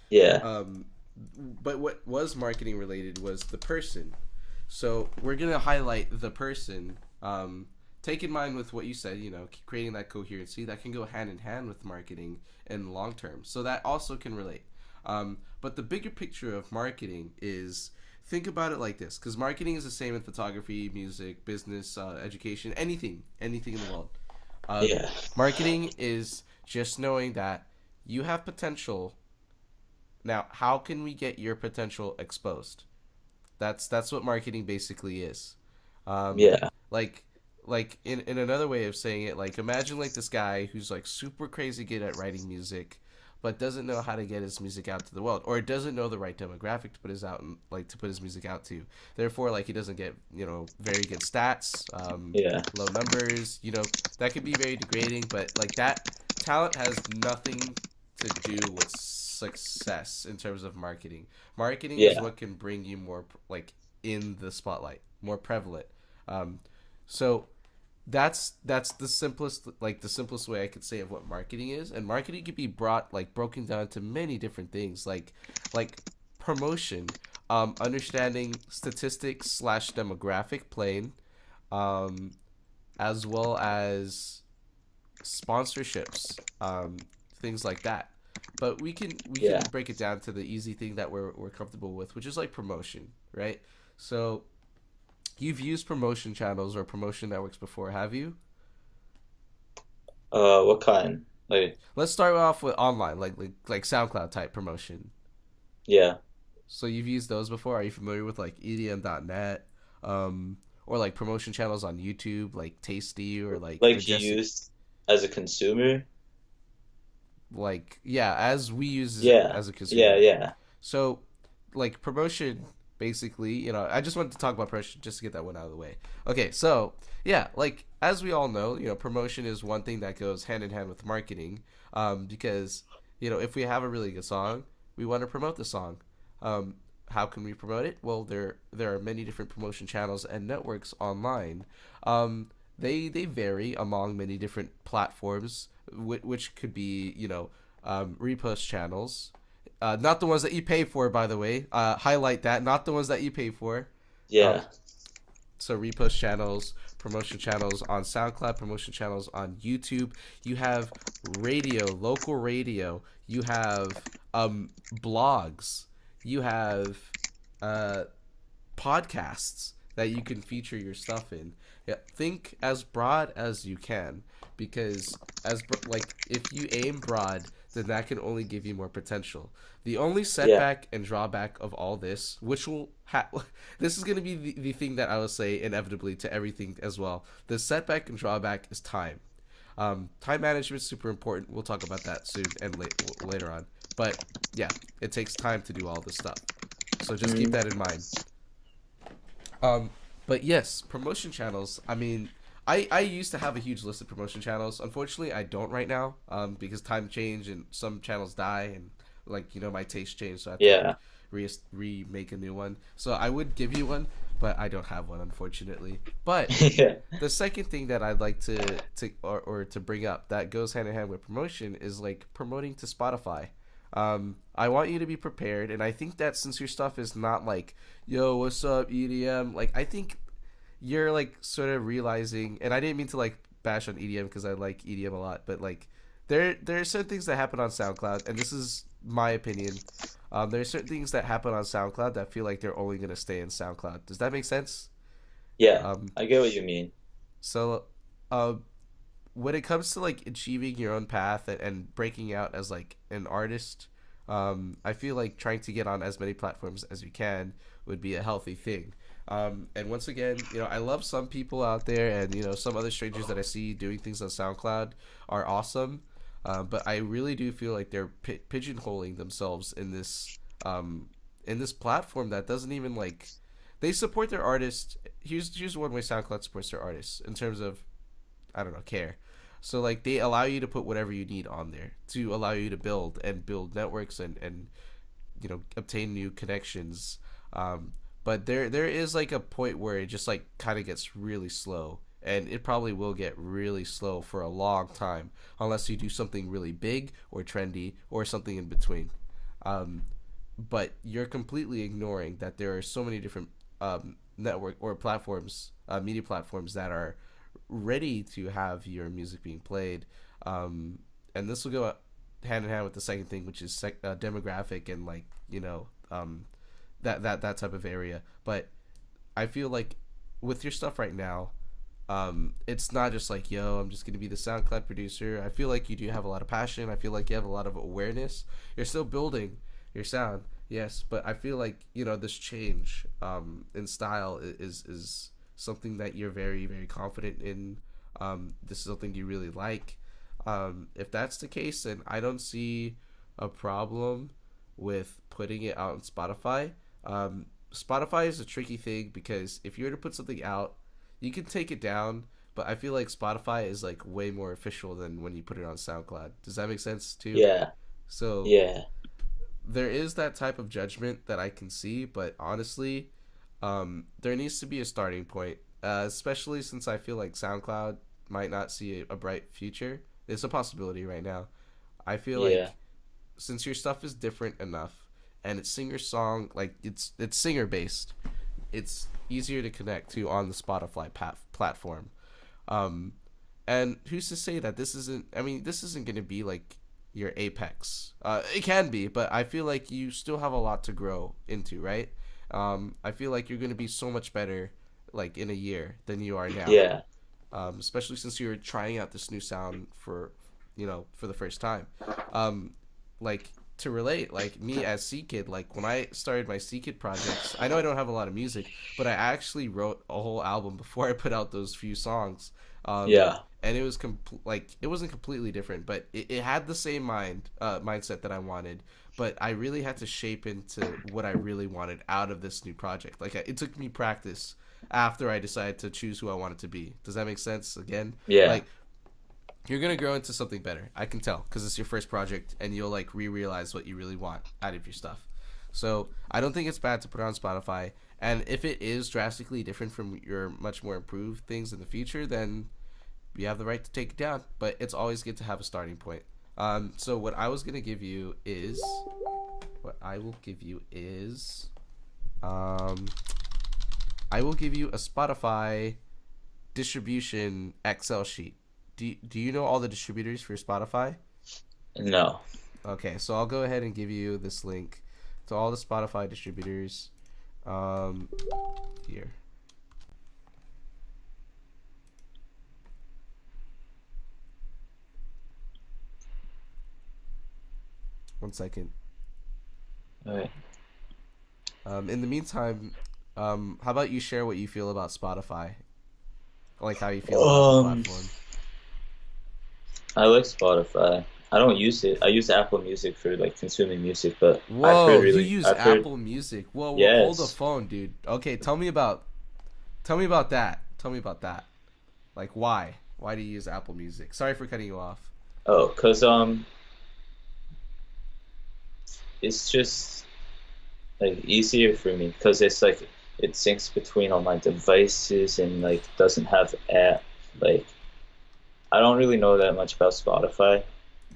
Yeah. Um, but what was marketing related was the person. So we're gonna highlight the person. Take in mind with what you said, creating that coherency that can go hand in hand with marketing in long term. So that also can relate. But the bigger picture of marketing is, think about it like this, because marketing is the same in photography, music, business, education, anything in the world. Uh, Yeah. Marketing is just knowing that you have potential. Now, how can we get your potential exposed? That's what marketing basically is. Um, Yeah. like in another way of saying it, like imagine like this guy who's like super crazy good at writing music, but doesn't know how to get his music out to the world, or doesn't know the right demographic to put his out and like to put his music out to. Therefore, like he doesn't get very good stats, Yeah. low numbers. That could be very degrading, but like that talent has nothing to do with success in terms of marketing. Marketing is Yeah. what can bring you more like in the spotlight, more prevalent. Um, so that's the simplest way I could say of what marketing is. And marketing could be broken down to many different things, like promotion, understanding statistics slash demographic plane, um, as well as sponsorships, things like that. But we can Yeah. break it down to the easy thing that we're comfortable with, which is like promotion, right? So you've used promotion channels or promotion networks before, have you? What kind? Like, Let's start off with online, like SoundCloud type promotion. yeah. So you've used those before. Are you familiar with like EDM.net, or like promotion channels on YouTube, like Tasty or like the Like you Jesse? used as a consumer? Like yeah, as we use it Yeah. as a Yeah. consumer. Yeah. So, like promotion, basically, I just wanted to talk about promotion just to get that one out of the way. Okay, so yeah, like as we all know, promotion is one thing that goes hand in hand with marketing, because if we have a really good song, we want to promote the song. Um, how can we promote it? Well, there are many different promotion channels and networks online. They vary among many different platforms, which could be repost channels, not the ones that you pay for, by the way. Highlight that. Not the ones that you pay for. Um, Yeah. so repost channels, promotion channels on SoundCloud, promotion channels on YouTube. You have radio, local radio. You have blogs. You have uh, podcasts that you can feature your stuff in. Yeah, think as broad as you can, because like if you aim broad, then that can only give you more potential. The only Yeah. setback and drawback of all this, which will this is going to be the thing that I will say inevitably to everything as well. The setback and drawback is time. Time management is super important. We'll talk about that soon and later on. But yeah, it takes time to do all this stuff. So just keep Mm, that in mind. Um, but yes, promotion channels. I mean, I used to have a huge list of promotion channels. Unfortunately, I don't right now. Because time change and some channels die, and like my taste changed, so I have to like yeah. remake a new one. So I would give you one, but I don't have one, unfortunately. But Yeah. the second thing that I'd like or to bring up that goes hand in hand with promotion is like promoting to Spotify. I want you to be prepared, and I think that since your stuff is not like, yo, what's up, EDM? Like, I think you're like sort of realizing, and I didn't mean to like bash on EDM because I like EDM a lot, but like there are certain things that happen on SoundCloud, and this is my opinion. There are certain things that happen on SoundCloud that feel like they're only gonna stay in SoundCloud. Does that make sense? Yeah. Um, I get what you mean. so, uh, when it comes to like achieving your own path and breaking out as like an artist, I feel like trying to get on as many platforms as you can would be a healthy thing. And once again, I love some people out there, and some other strangers that I see doing things on SoundCloud are awesome. But I really do feel like they're pigeonholing themselves in this platform that doesn't even like, they support their artists. Here's one way SoundCloud supports their artists in terms of, I don't know, care. So like they allow you to put whatever you need on there to allow you to build networks and obtain new connections. But there is like a point where it just like kind of gets really slow, and it probably will get really slow for a long time unless you do something really big or trendy or something in between. Um, but you're completely ignoring that there are so many different network or platforms, media platforms that are ready to have your music being played. Um, and this will go hand in hand with the second thing, which is demographic and like that type of area. But I feel like with your stuff right now, it's not just like, yo, I'm just gonna be the SoundCloud producer. I feel like you do have a lot of passion. I feel like you have a lot of awareness. You're still building your sound, yes, but I feel like this change in style is something that you're very very confident in. This is something you really like. If that's the case, then I don't see a problem with putting it out on Spotify. Spotify is a tricky thing because if you were to put something out, you can take it down, but I feel like Spotify is like way more official than when you put it on SoundCloud. Does that make sense too? Yeah, So yeah, there is that type of judgment that I can see, but honestly, there needs to be a starting point, especially since I feel like SoundCloud might not see a bright future. It's a possibility right now. I feel yeah, like since your stuff is different enough and it's singer song, like it's singer based, it's easier to connect to on the Spotify platform. Um, and who's to say that this isn't? I mean, this isn't going to be like your apex. It can be, but I feel like you still have a lot to grow into, right? I feel like you're going to be so much better, like in a year, than you are now. yeah, Especially since you're trying out this new sound for the first time. Um, like to relate, like me as C Kid, like when I started my C Kid projects, I know I don't have a lot of music, but I actually wrote a whole album before I put out those few songs. Um, yeah, and it was like it wasn't completely different, but it had the same mindset that I wanted. But I really had to shape into what I really wanted out of this new project. Like it took me practice after I decided to choose who I wanted to be. Does that make sense? Again, yeah, like you're gonna grow into something better. I can tell because it's your first project, and you'll like realize what you really want out of your stuff. So I don't think it's bad to put it on Spotify. And if it is drastically different from your much more improved things in the future, then you have the right to take it down. But it's always good to have a starting point. So what I will give you is, um, I will give you a Spotify distribution Excel sheet. Do you know all the distributors for Spotify? no, Okay, so I'll go ahead and give you this link to all the Spotify distributors. Um, here, 1 second. all right. In the meantime, how about you share what you feel about Spotify, like how you feel about the Um, platform? I like Spotify. I don't use it. I use Apple Music for like consuming music, but Whoa, you use I've heard, Apple Music. Whoa, whoa, hold the yes. phone, dude. Okay, tell me about that. Tell me about that. Like why? Why do you use Apple Music? Sorry for cutting you off. Oh, 'cause it's just like easier for me because it's like it syncs between all my devices and like doesn't have app like I don't really know that much about Spotify,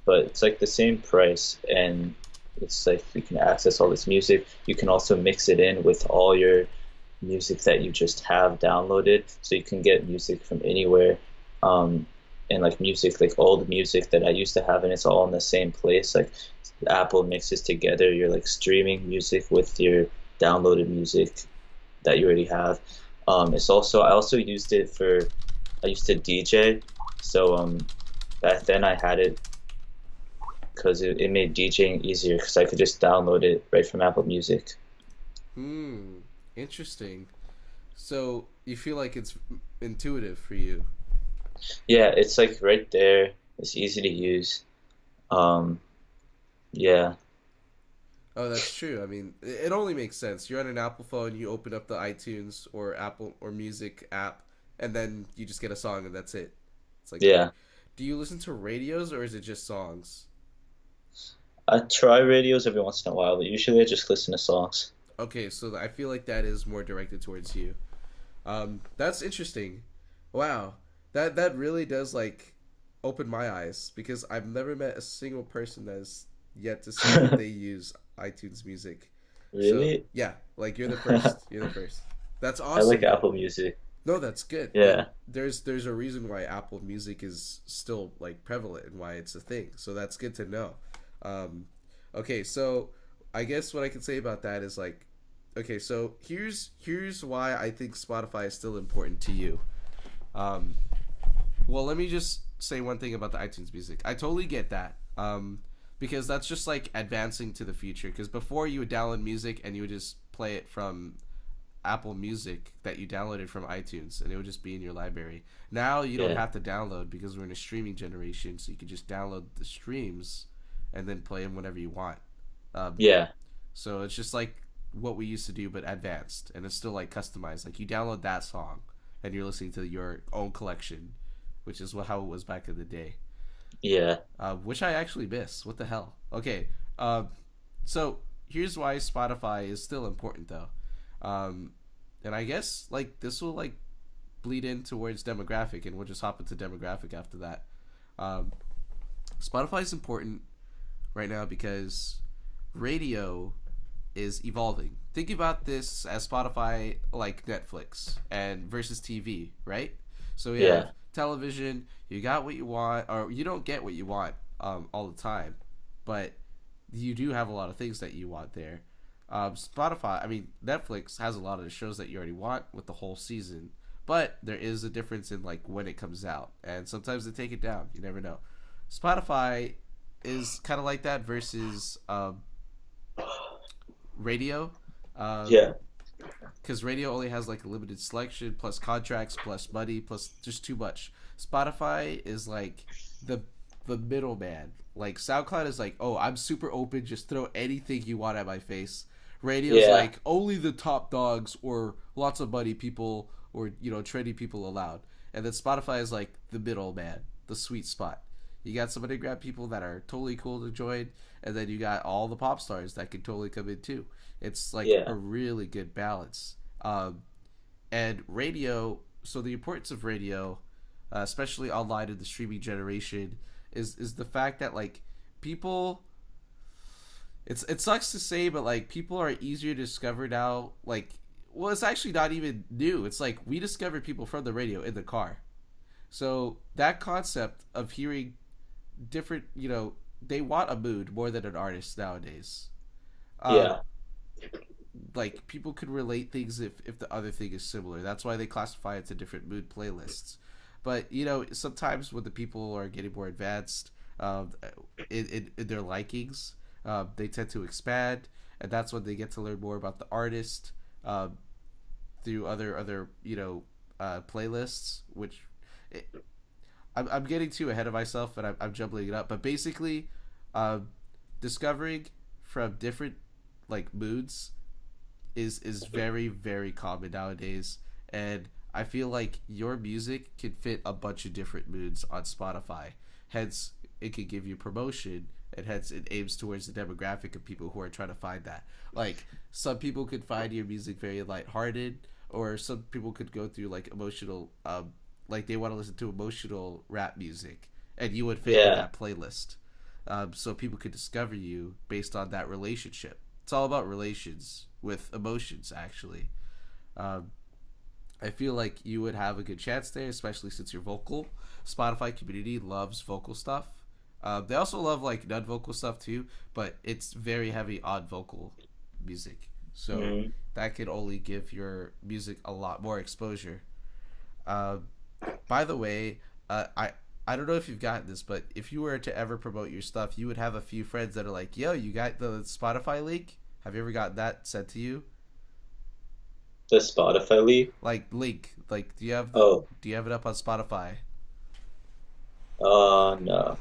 but it's like the same price and it's like you can access all this music. You can also mix it in with all your music that you just have downloaded, so you can get music from anywhere. Um, and like music, like old music that I used to have, and it's all in the same place. Like Apple mixes together your like streaming music with your downloaded music that you already have. It's also I also used it for I used to DJ, so back then I had it because it made DJing easier because I could just download it right from Apple Music. Hmm. Interesting. So you feel like it's intuitive for you. Yeah, it's like right there. It's easy to use. Um, yeah, Oh, that's true. I mean, it only makes sense. You're on an Apple phone, you open up the iTunes or Apple or Music app, and then you just get a song, and that's it. It's like there. yeah. Do you listen to radios or is it just songs? I try radios every once in a while, but usually I just listen to songs. Okay, so I feel like that is more directed towards you. That's interesting. Wow, that really does like open my eyes because I've never met a single person that has yet to see that they use iTunes Music. So Really? yeah, like you're the first. You're the first. That's I like awesome though. Apple Music. No, that's good. And Yeah. there's a reason why Apple Music is still like prevalent and why it's a thing. So that's good to know. Um, okay, so I guess what I can say about that is like, okay, so here's why I think Spotify is still important to you. Um, well, let me just say one thing about the iTunes Music. I totally get that. Because that's just like advancing to the future. Because before you would download music and you would just play it from Apple Music that you downloaded from iTunes, and it would just be in your library. Now you don't Yeah. have to download because we're in a streaming generation, so you can just download the streams and then play them whenever you want. Um, Yeah. so it's just like what we used to do, but advanced, and it's still like customized. Like you download that song, and you're listening to your own collection, which is how it was back in the day. Yeah. Which I actually miss. What the hell? Okay, um, so here's why Spotify is still important though. Um, and I guess like this will like bleed in towards demographic, and we'll just hop into demographic after that. Um, Spotify is important right now because radio is evolving. Think about this as Spotify like Netflix and versus TV, right? So we Yeah. have television. You got what you want, or you don't get what you want all the time, but you do have a lot of things that you want there. Spotify, I mean, Netflix has a lot of the shows that you already want with the whole season, but there is a difference in like when it comes out, and sometimes they take it down. You never know. Spotify is kind of like that versus radio, Yeah. because radio only has like a limited selection, plus contracts, plus money, plus just too much. Spotify is like the the middleman. Like SoundCloud is like, oh, I'm super open, just throw anything you want at my face. Radio's Yeah. like only the top dogs or lots of money people or trendy people allowed. And then Spotify is like the middleman, the sweet spot. You got some underground people that are totally cool to join, and then you got all the pop stars that can totally come in too. It's like Yeah. a really good balance. And radio, so the importance of radio, especially online in the streaming generation, is the fact that like people, it sucks to say, but like people are easier to discover now. Like, well, it's actually not even new. It's like we discovered people from the radio in the car. So that concept of hearing different, they want a mood more than an artist nowadays. Um, Yeah. like people could relate things if the other thing is similar. That's why they classify it to different mood playlists. But sometimes when the people are getting more advanced in their likings, they tend to expand, and that's when they get to learn more about the artist um, through other playlists. Which it, I'm getting too ahead of myself, and I'm jumbling it up. But basically, um, discovering from different like moods is very very common nowadays, and I feel like your music can fit a bunch of different moods on Spotify. Hence, it could give you promotion, and hence it aims towards the demographic of people who are trying to find that. Like some people could find your music very lighthearted, or some people could go through like emotional, like they want to listen to emotional rap music, and you would fit in Yeah. that playlist. So people could discover you based on that relationship. It's all about relations with emotions, actually. Um, I feel like you would have a good chance there, especially since you're vocal. Spotify community loves vocal stuff. They also love like non-vocal stuff too, but it's very heavy on vocal music. So Mhm. that could only give your music a lot more exposure. Uh, by the way, I don't know if you've gotten this, but if you were to ever promote your stuff, you would have a few friends that are like, "Yo, you got the Spotify link? Have you ever gotten that sent to you? The Spotify lead. Like link? Like Oh. do you have it up on Spotify?" No.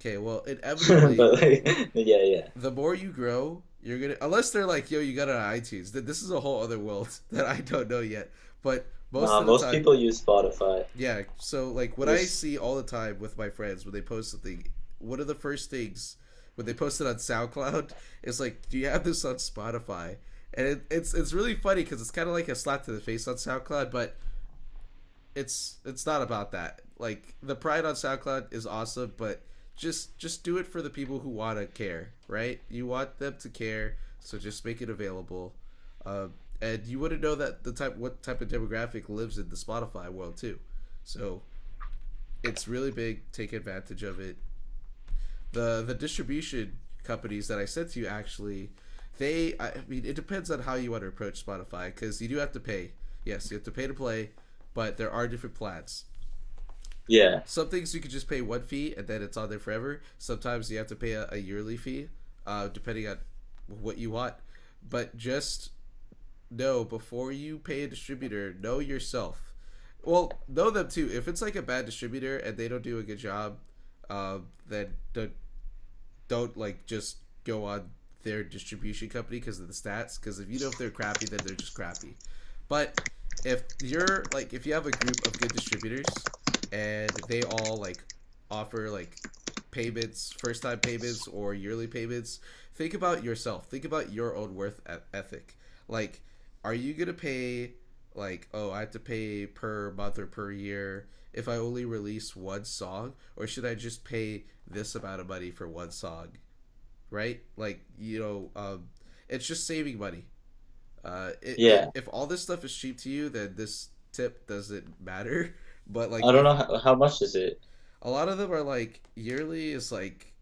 Okay, well, But inevitably, like, yeah, yeah. the more you grow, you're gonna unless they're like, "Yo, you got it on iTunes." This is a whole other world that I don't know yet. But most Nah, of the most time, people use Spotify. yeah. So like what I This, see all the time with my friends when they post something, one of the first things when they post it on SoundCloud is like, "Do you have this on Spotify?" And it's really funny because it's kind of like a slap to the face on SoundCloud, but it's not about that. Like the pride on SoundCloud is awesome, but just do it for the people who want to care, right? You want them to care, so just make it available. Uh, and you wouldn't know that what type of demographic lives in the Spotify world too. So it's really big. Take advantage of it. The distribution companies that I sent to you actually, I mean it depends on how you want to approach Spotify because you do have to pay. Yes, you have to pay to play, but there are different plans. Yeah. Some things you could just pay one fee and then it's on there forever. Sometimes you have to pay a yearly fee, depending on what you want. But just know before you pay a distributor, know yourself. Well, know them too. If it's like a bad distributor and they don't do a good job, then don't like just go on their distribution company because of the stats. Because if you know if they're crappy, then they're just crappy. But if you have a group of good distributors and they all like offer like payments, first time payments or yearly payments, think about yourself. Think about your own worth ethic. Like, are you gonna pay like, oh, I have to pay per month or per year if I only release one song, or should I just pay this amount of money for one song? Right? Like, it's just saving money. Yeah. If all this stuff is cheap to you, then this tip doesn't matter. But like, I don't if know how much is it. a lot of them are like yearly is like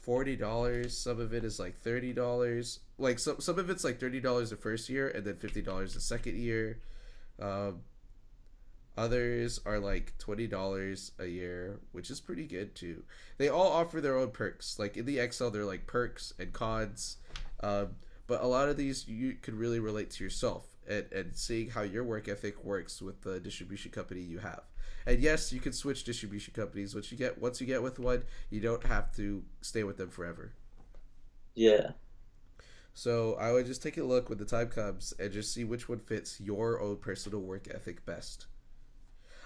$40. Some of it is like $30. Like some of it's like $30 the first year and then $50 the second year. Um, Others are like $20 a year, which is pretty good too. They all offer their own perks. Like in the Excel, they're like perks and cons. But a lot of these you could really relate to yourself and seeing how your work ethic works with the distribution company you have. And yes, you can switch distribution companies. Once you get with one, you don't have to stay with them forever. Yeah. So I would just take a look when the time comes and just see which one fits your own personal work ethic best.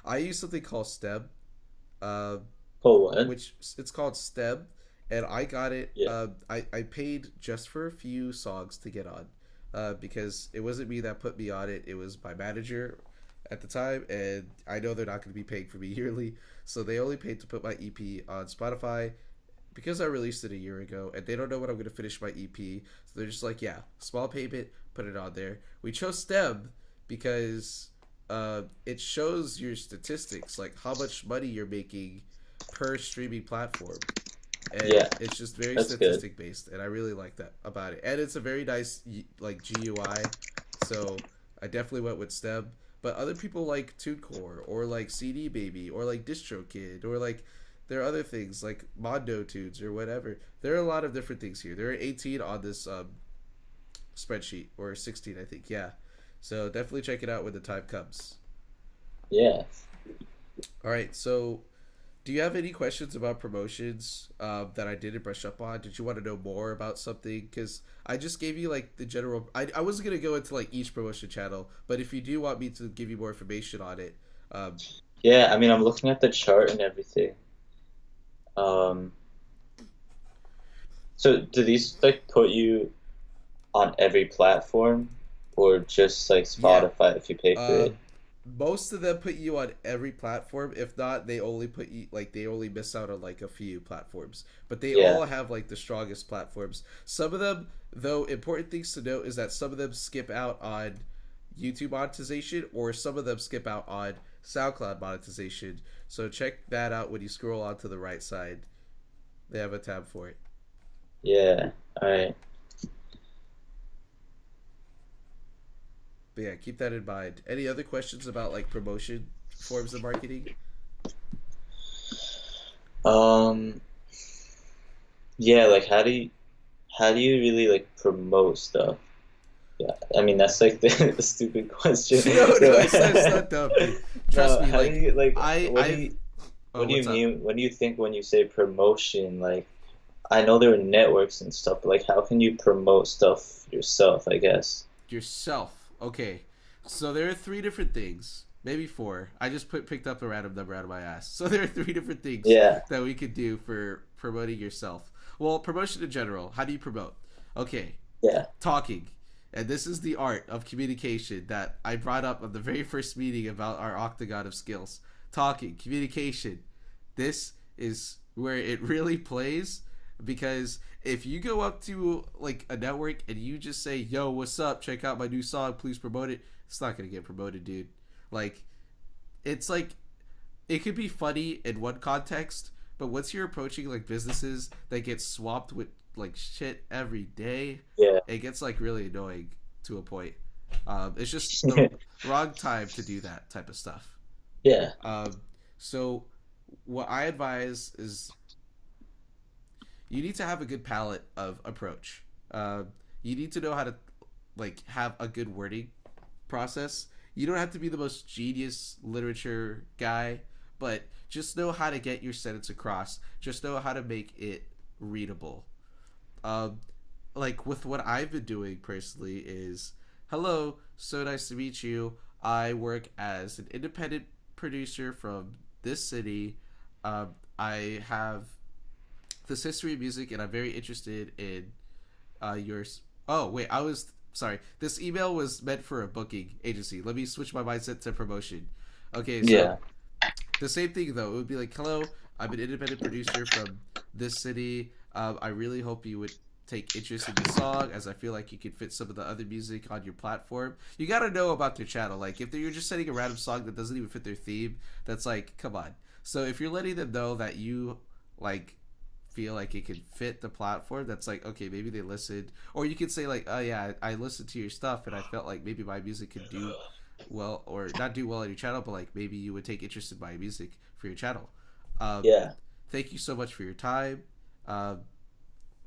I use something called STEM, uh, Oh, what? which it's called STEM, and I got it. Yeah. I paid just for a few songs to get on, because it wasn't me that put me on it. It was my manager at the time, and I know they're not going to be paying for me yearly, so they only paid to put my EP on Spotify because I released it a year ago, and they don't know when I'm going to finish my EP. So they're just like, yeah, small payment, put it on there. We chose STEM because it shows your statistics, like how much money you're making per streaming platform, and Yeah. it's just very That's good. statistic based, and I really like that about it. And it's a very nice like GUI, so I definitely went with STEM. But other people like TuneCore or like CD Baby or like DistroKid or like there are other things like Mondo Tunes or whatever. There are a lot of different things here. There are 18 on this spreadsheet, or 16, I think. Yeah. So definitely check it out when the time comes. Yeah. All right. So, do you have any questions about promotions that I didn't brush up on? Did you want to know more about something? Because I just gave you like the general. I wasn't gonna go into like each promotion channel, but if you do want me to give you more information on it, um, Yeah. I mean, I'm looking at the chart and everything. Um, so do these like put you on every platform, or just like yeah. Spotify if you pay for Uh, it? Most of them put you on every platform. If not, they only put you like they only miss out on like a few platforms. But they Yeah. all have like the strongest platforms. Some of them, though, important things to note is that some of them skip out on YouTube monetization, or some of them skip out on SoundCloud monetization. So check that out when you scroll on to the right side. They have a tab for it. Yeah. All right. But yeah, keep that in mind. Any other questions about like promotion forms of marketing? Um, yeah, like how do you really like promote stuff? Yeah, I mean that's like the stupid question. No, no, So, it's not dumb, dude. Trust no, me. how do Like you like what do I've. you Oh, what do you what's up? mean what do you think when you say promotion? Like I know there are networks and stuff, but like how can you promote stuff yourself, I guess? Yourself. Okay. So there are three different things, maybe four. I just picked up a random number out of my ass. So there are three different things Yeah, that we could do for promoting yourself. Well, promotion in general. How do you promote? Okay, yeah, talking. And this is the art of communication that I brought up on the very first meeting about our octagon of skills. Talking, communication. This is where it really plays. Because if you go up to like a network and you just say, "Yo, what's up? Check out my new song. Please promote it." It's not gonna get promoted, dude. Like, it's like it could be funny in one context, but once you're approaching like businesses that get swamped with like shit every day, Yeah. it gets like really annoying to a point. It's just the wrong time to do that type of stuff. Yeah. Um, so, what I advise is you need to have a good palette of approach. You need to know how to like have a good wording process. You don't have to be the most genius literature guy, but just know how to get your sentence across. Just know how to make it readable. Um, like with what I've been doing personally is, hello, so nice to meet you. I work as an independent producer from this city. I have this history of music, and I'm very interested in yours. Oh wait, I was sorry. This email was meant for a booking agency. Let me switch my mindset to promotion. Okay, so Yeah. the same thing though. It would be like, hello, I'm an independent producer from this city. I really hope you would take interest in the song, as I feel like you could fit some of the other music on your platform. You got to know about their channel. Like if you're just sending a random song that doesn't even fit their theme, that's like, come on. So if you're letting them know that you like feel like it could fit the platform, that's like, okay, maybe they listened. Or you could say like, oh yeah, I listened to your stuff and I felt like maybe my music could do well, or not do well on your channel, but like maybe you would take interest in my music for your channel. um, Yeah. Thank you so much for your time. um,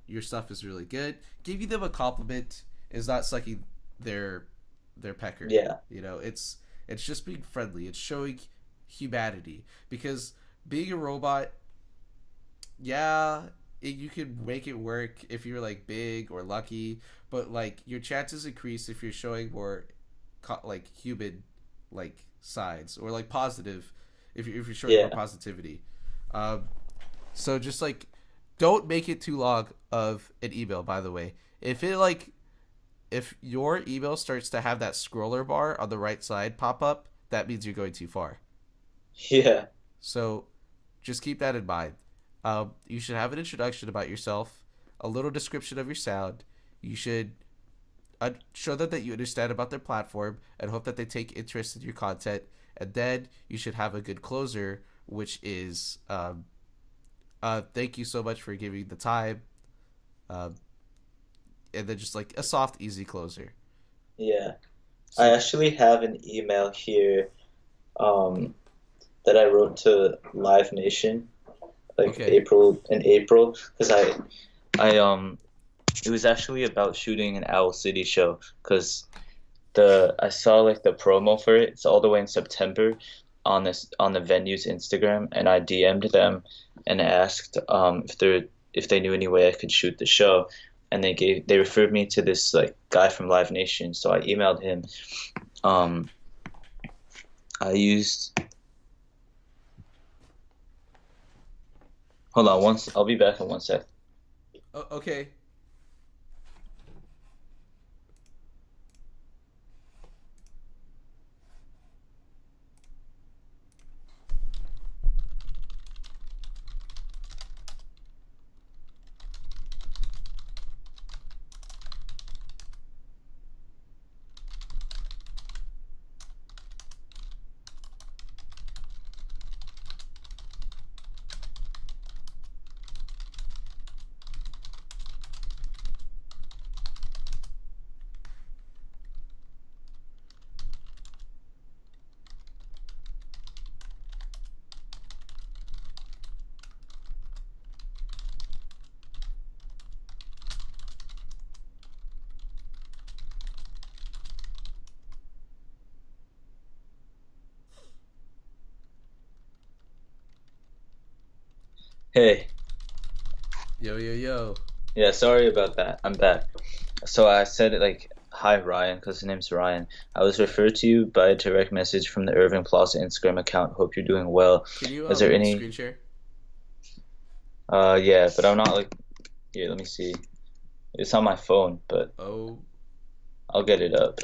your stuff is really good. Giving them a compliment is not sucking their pecker. Yeah. You know, it's just being friendly. It's showing humanity. Because being a robot, yeah, you could make it work if you're like big or lucky, but like your chances increase if you're showing more like human like sides, or like positive, if you're showing more Yeah. positivity. Um, so just like don't make it too long of an email. By the way, if your email starts to have that scroller bar on the right side pop up, that means you're going too far. Yeah. So just keep that in mind. You should have an introduction about yourself, a little description of your sound. You should show them that you understand about their platform and hope that they take interest in your content. And then you should have a good closer, which is thank you so much for giving the time. Um, and then just like a soft, easy closer. Yeah. I So, actually have an email here um that I wrote to Live Nation like okay. April because I it was actually about shooting an Owl City show because the I saw like the promo for it. It's all the way in September on this on the venue's Instagram, and I DM'd them and asked if they knew any way I could shoot the show, and they referred me to this like guy from Live Nation. So I emailed him. Um, I used hold on once. I'll be back in one sec. Okay. Hey, Yo, yo, yo. yeah, sorry about that. I'm back. So I said it like, "Hi Ryan," because his name's Ryan. I was referred to you by a direct message from the Irving Plaza Instagram account. Hope you're doing well. Can you Is there any? screen share? Yeah, but I'm not like here. Let me see. It's on my phone, but Oh, I'll get it up.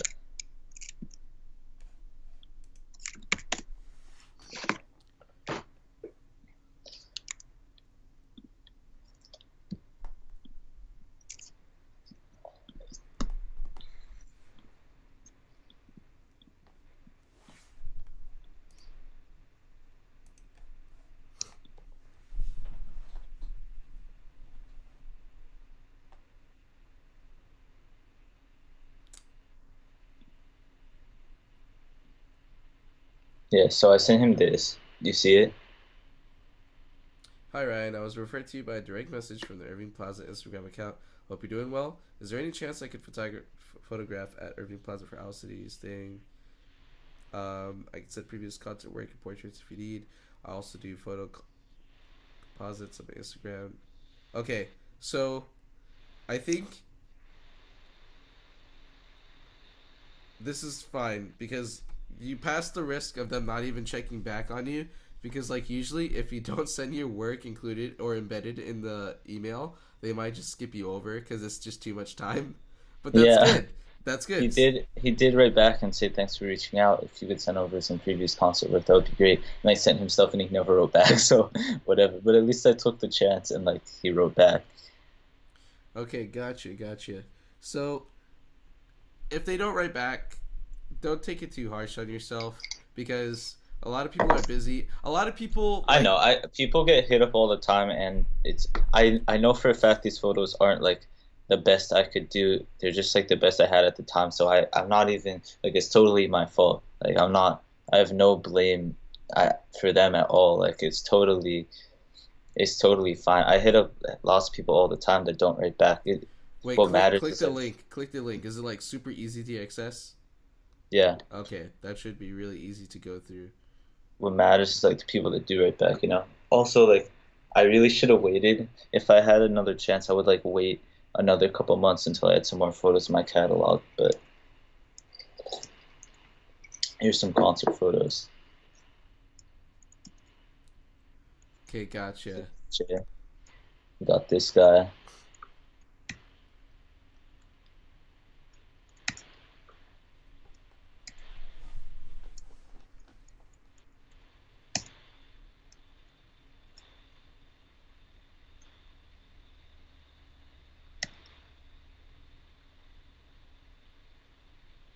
Yeah, so I sent him this. You see it? Hi Ryan, I was referred to you by a direct message from the Irving Plaza Instagram account. Hope you're doing well. Is there any chance I could photograph at Irving Plaza for Owl City staying? I can send previous concert work and portraits if you need. I also do photo composites on my Instagram. Okay, so I think this is fine because you pass the risk of them not even checking back on you because like usually if you don't send your work included or embedded in the email they might just skip you over because it's just too much time, but that's Yeah, good. That's he good. did. He did write back and say thanks for reaching out. If you could send over some previous concert work, that would be great. And I sent him stuff and he never wrote back, so whatever. But at least I took the chance and like he wrote back. Okay, gotcha. So if they don't write back, don't take it too harsh on yourself because a lot of people are busy. A lot of people I like know. I people get hit up all the time, and it's I know for a fact these photos aren't like the best I could do. They're just like the best I had at the time. So I'm not even like it's totally my fault. Like I'm not. I have no blame for them at all. Like it's totally fine. I hit up lots of people all the time that don't write back. wait, What click matters click is the like link. Click the link. Is it like super easy to access? yeah. Okay, that should be really easy to go through. What matters is like the people that do write back. Also, like I really should have waited. If I had another chance, I would like wait another couple months until I had some more photos in my catalog. But here's some concert photos. Okay, gotcha. Jay, we got this guy.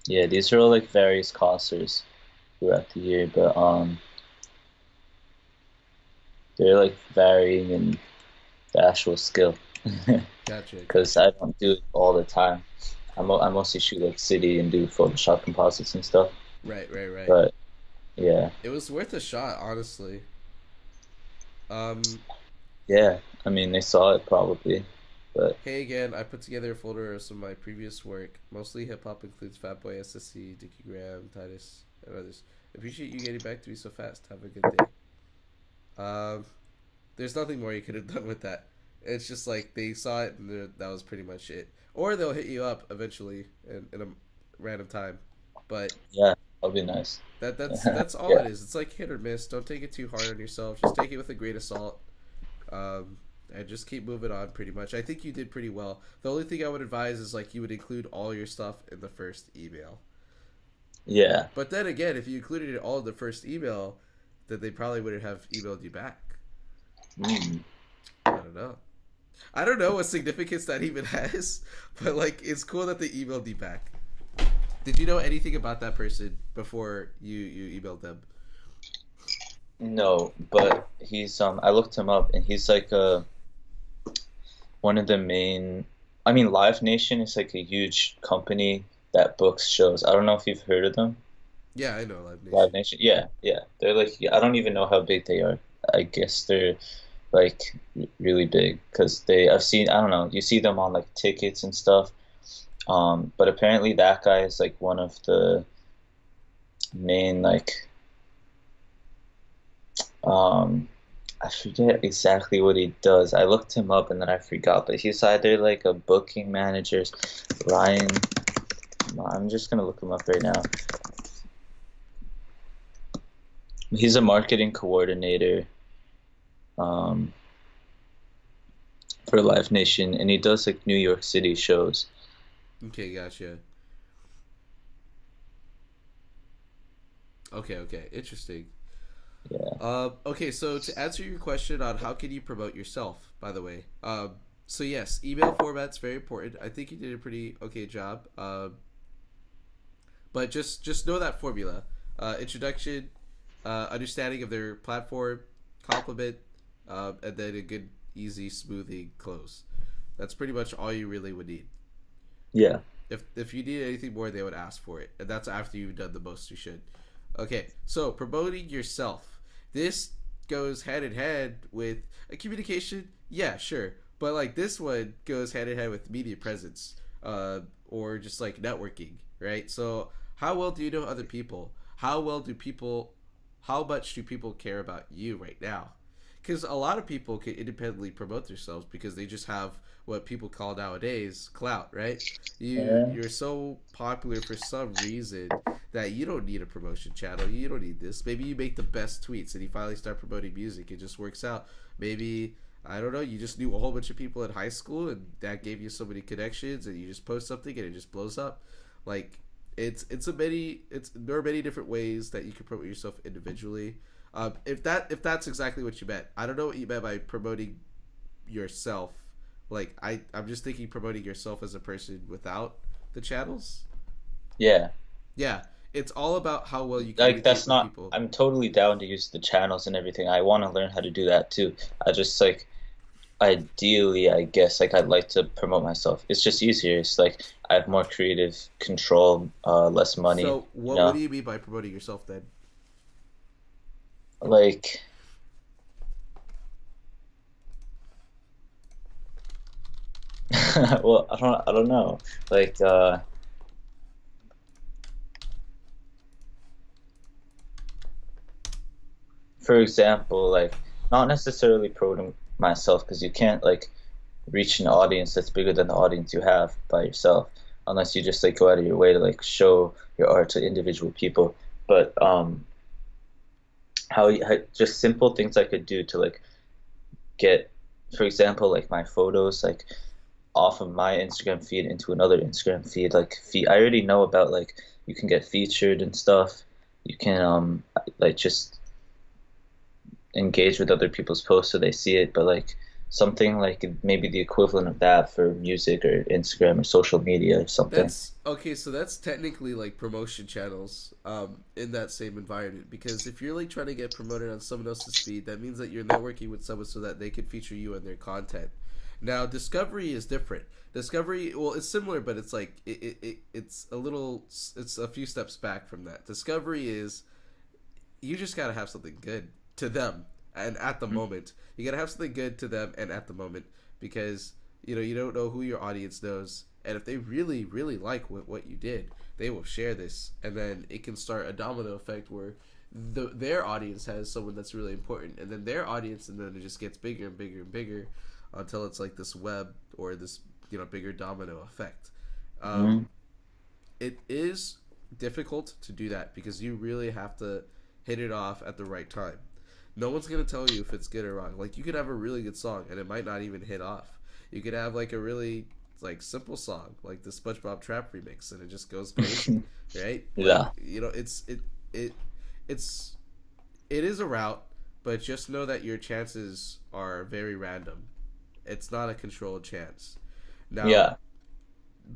Yeah, these are all like various concerts throughout the year, but they're like varying in the actual skill because Gotcha. I don't do it all the time. I mostly shoot like city and do Photoshop composites and stuff. Right. But yeah, It was worth a shot, honestly. Um, yeah. I mean, they saw it probably, but hey again, I put together a folder of some of my previous work. Mostly hip hop includes Fatboy SSC, Dickie Graham, Titus, and others. Appreciate you getting back to me so fast. Have a good day. Um, there's nothing more you could have done with that. It's just like they saw it and that was pretty much it. Or they'll hit you up eventually in a random time. But yeah, that'll be nice. that's all Yeah, it is. It's like hit or miss. Don't take it too hard on yourself. Just take it with a grain of salt. Um, and just keep moving on pretty much. I think you did pretty well. The only thing I would advise is like you would include all your stuff in the first email. yeah. But then again, if you included it all in the first email, then they probably wouldn't have emailed you back. Mm. I don't know. I don't know what significance that even has, but like it's cool that they emailed you back. Did you know anything about that person before you emailed them? No, but he's I looked him up and he's like one of the main. I mean, Live Nation is like a huge company that books shows. I don't know if you've heard of them. Yeah, I know Live Live Nation. Nation, yeah, yeah. They're like I don't even know how big they are. I guess they're like really big because they I've seen I don't know you see them on like tickets and stuff. But apparently that guy is like one of the main like um I forget exactly what he does. I looked him up and then I forgot, but he's either like a booking manager, Ryan. I'm just gonna look him up right now. He's a marketing coordinator um, for Live Nation, and he does like New York City shows. Okay, gotcha. Okay, interesting. Yeah, Okay, so to answer your question on how can you promote yourself, by the way, so yes, email format's very important. I think you did a pretty okay job. But just know that formula: introduction, understanding of their platform, compliment, and then a good, easy, smoothing close. That's pretty much all you really would need. yeah, If you need anything more, they would ask for it, and that's after you've done the most you should. Okay, so promoting yourself. This goes hand in hand with a communication. Yeah, sure, but like this one goes hand in hand with media presence, or just like networking, right? So how well do you know other people? How well do people? How much do people care about you right now? Because a lot of people can independently promote themselves because they just have what people call nowadays clout, right? Yeah. You're so popular for some reason that you don't need a promotion channel. You don't need this. Maybe you make the best tweets and you finally start promoting music. It just works out. Maybe I don't know. You just knew a whole bunch of people in high school and that gave you so many connections, and you just post something and it just blows up. Like there are many different ways that you can promote yourself individually. If that's exactly what you meant, I don't know what you meant by promoting yourself. Like I'm just thinking promoting yourself as a person without the channels. Yeah. Yeah, it's all about how well you Like communicate that's with not. people. I'm totally down to use the channels and everything. I want to learn how to do that too. I just like ideally, I guess like I'd like to promote myself. It's just easier. It's like I have more creative control, less money, So you what do know. you mean by promoting yourself then? Like well, I don't know. Like for example, like not necessarily promoting myself because you can't like reach an audience that's bigger than the audience you have by yourself unless you just like go out of your way to like show your art to individual people. But how just simple things I could do to like get, for example, like my photos like off of my Instagram feed into another Instagram feed. Like feed, I already know about like you can get featured and stuff. You can like just engage with other people's posts so they see it, but like something like maybe the equivalent of that for music or Instagram or social media or something. That's okay. So that's technically like promotion channels, in that same environment. Because if you're like trying to get promoted on someone else's feed, that means that you're networking with someone so that they can feature you in their content. Now, discovery is different. Discovery, well, it's similar, but it's like it's a little, it's a few steps back from that. Discovery is you just gotta have something good to them and at the moment. You gotta have something good to them and at the moment, because you don't know who your audience knows, and if they really really like what you did, they will share this, and then it can start a domino effect where their audience has someone that's really important, and then their audience, and then it just gets bigger and bigger and bigger until it's like this web or this bigger domino effect. Mm-hmm. um, it is difficult to do that because you really have to hit it off at the right time. No one's gonna tell you if it's good or wrong. Like you could have a really good song and it might not even hit off. You could have like a really like simple song like the SpongeBob Trap remix and it just goes crazy, right? Like Yeah. it it's it is a route, but just know that your chances are very random. It's not a controlled chance. Now, Yeah.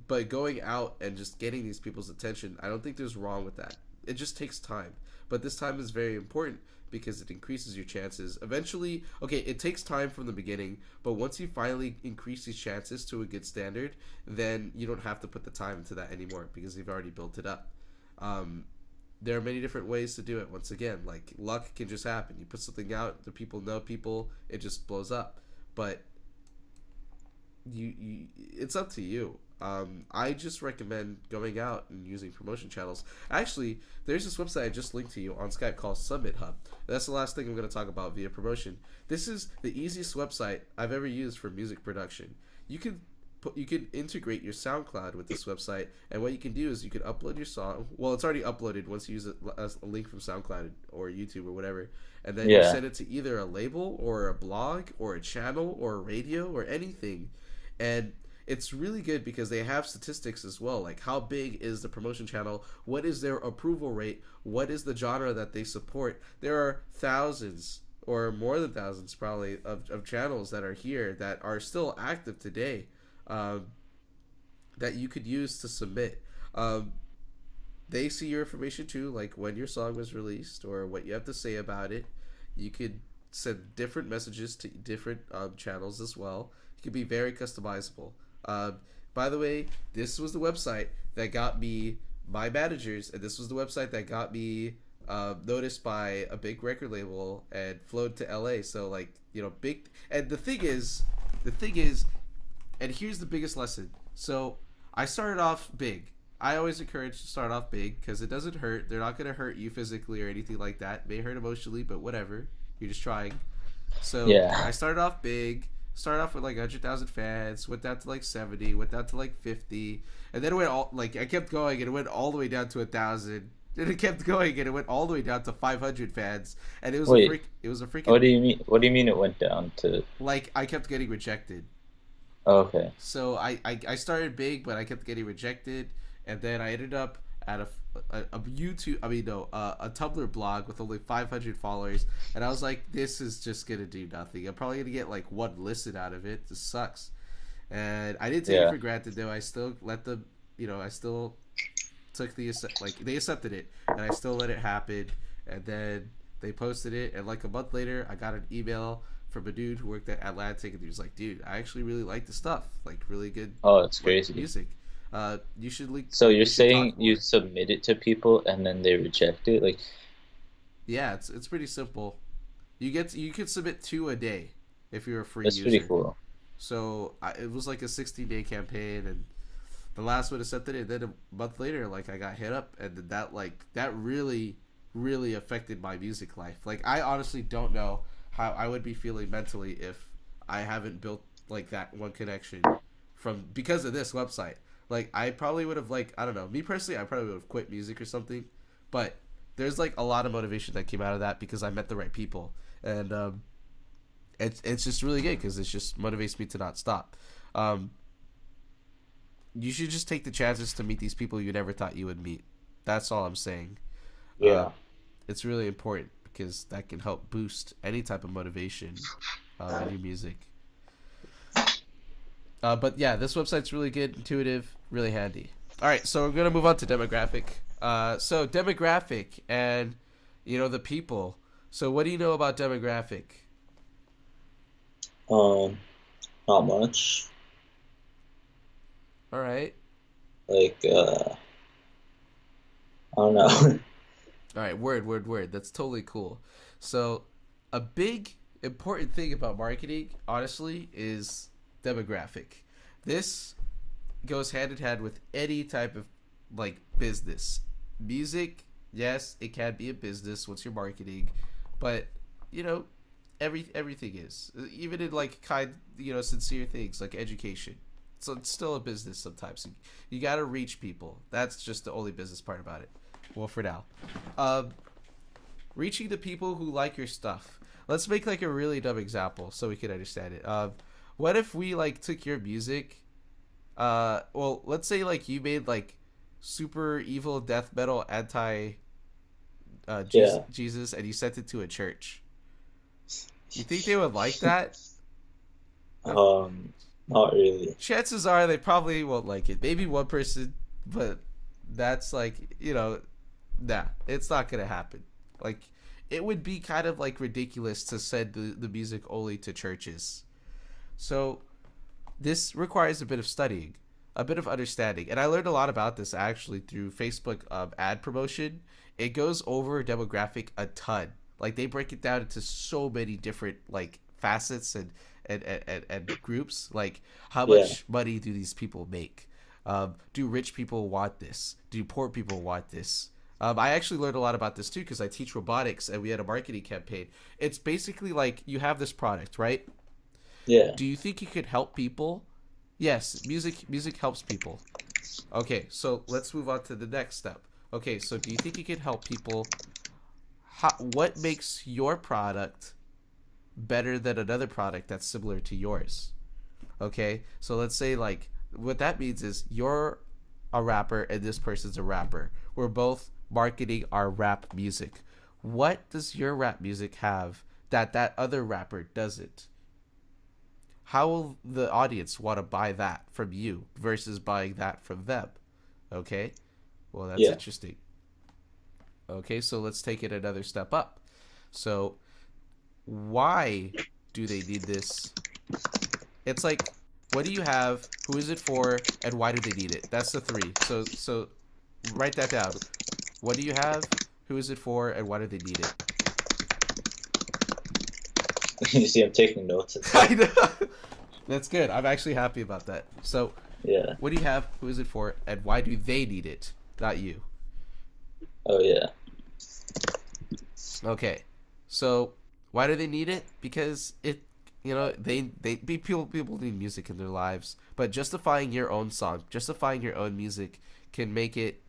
but going out and just getting these people's attention, I don't think there's wrong with that. It just takes time. But this time is very important because it increases your chances. Eventually, okay, it takes time from the beginning, but once you finally increase these chances to a good standard, then you don't have to put the time into that anymore because you've already built it up. Um, there are many different ways to do it. Once again, like luck can just happen. You put something out, the people know people, it just blows up. But you it's up to you. I just recommend going out and using promotion channels. Actually, there's this website I just linked to you on Skype called Summit Hub. That's the last thing I'm going to talk about via promotion. This is the easiest website I've ever used for music production. You can integrate your SoundCloud with this website, and what you can do is you can upload your song. Well, it's already uploaded once you use it as a link from SoundCloud or YouTube or whatever, and then you Yeah. send it to either a label or a blog or a channel or a radio or anything, and it's really good because they have statistics as well, like how big is the promotion channel, what is their approval rate, what is the genre that they support. There are thousands or more than thousands probably of channels that are here that are still active today, um, that you could use to submit. um, they see your information too, like when your song was released or what you have to say about it. You could send different messages to different channels as well. It could be very customizable. Um, by the way, this was the website that got me my managers, and this was the website that got me noticed by a big record label and flown to LA. So like big. And the thing is, and here's the biggest lesson. So I started off big. I always encourage to start off big because it doesn't hurt. They're not gonna hurt you physically or anything like that. It may hurt emotionally, but whatever. You're just trying. So Yeah. I started off big. Started off with like 100,000 fans. Went down to like 70. Went down to like 50. And then it went all like I kept going and it went all the way down to 1,000. And it kept going and it went all the way down to 500 fans. And it was Wait, it was a freaking what do you mean? What do you mean it went down to? like I kept getting rejected. Oh, okay. So I started big, but I kept getting rejected, and then I ended up at a YouTube, I mean no, a Tumblr blog with only 500 followers, and I was like, this is just gonna do nothing. I'm probably gonna get like one listen out of it. This sucks, and I didn't take it Yeah. for granted though. I still let them, I still took like they accepted it, and I still let it happen, and then they posted it, and like a month later, I got an email from a dude who worked at Atlantic, and he was like, "Dude, I actually really like the stuff, like really good, Oh, that's like crazy. music. You should like, So you're you should saying talk you more." submit it to people and then they reject it? Like, Yeah, it's pretty simple. You can submit 2 a day if you're a free that's pretty user. cool. So it was like a 60-day campaign, and the last one accepted it. And then a month later, like I got hit up, and that really affected my music life. Like I honestly don't know how I would be feeling mentally if I haven't built like that one connection from because of this website. Like I probably would have like I don't know me personally I probably would have quit music or something, but there's like a lot of motivation that came out of that because I met the right people, and it's just really good because it just motivates me to not stop. Um, you should just take the chances to meet these people you never thought you would meet. That's all I'm saying. Uh, Yeah. it's really important because that can help boost any type of motivation in your music. But yeah, this website's really good, intuitive, really handy. All right, so we're gonna move on to demographic. So demographic and the people. So what do you know about demographic? Um, Not much. All right, Like, I don't know. all right, word. That's totally cool. So a big important thing about marketing, honestly, is demographic. This goes hand in hand with any type of like business. Music, yes, it can be a business once you're marketing, but you know, everything is. Even in like sincere things like education. So it's still a business sometimes. You got to reach people. That's just the only business part about it. Well, for now. Um, Reaching the people who like your stuff. Let's make like a really dumb example so we can understand it. What if we like took your music well, let's say like you made like super evil death metal anti Yeah. Jesus and you sent it to a church. You think they would like that? Uh, Um, Not really. Chances are they probably won't like it. Maybe one person, but that's like, nah, it's not gonna happen. Like, it would be kind of like ridiculous to send the music only to churches. So this requires a bit of studying, a bit of understanding, and I learned a lot about this actually through Facebook ad promotion. It goes over demographic a ton. Like they break it down into so many different like facets and groups. Like how Yeah. much money do these people make? Do rich people want this? Do poor people want this? I actually learned a lot about this too because I teach robotics and we had a marketing campaign. It's basically like you have this product, right? Yeah. Do you think you could help people? Yes, music helps people. Okay, so let's move on to the next step. Okay, so do you think you could help people? What makes your product better than another product that's similar to yours? Okay, so let's say like what that means is you're a rapper and this person's a rapper. We're both marketing our rap music. What does your rap music have that other rapper doesn't? How will the audience want to buy that from you versus buying that from them? Okay, well that's Yeah. interesting. Okay, so let's take it another step up. So why do they need this? It's like, what do you have? Who is it for? And why do they need it? That's the three. So write that down. What do you have? who is it for, and why do they need it? You see, I'm taking notes and I stuff. know. That's good. I'm actually happy about that. So, Yeah. what do you have? Who is it for? And why do they need it? Not you. Oh yeah. Okay. So, why do they need it? Because people need music in their lives, but justifying your own song, justifying your own music can make it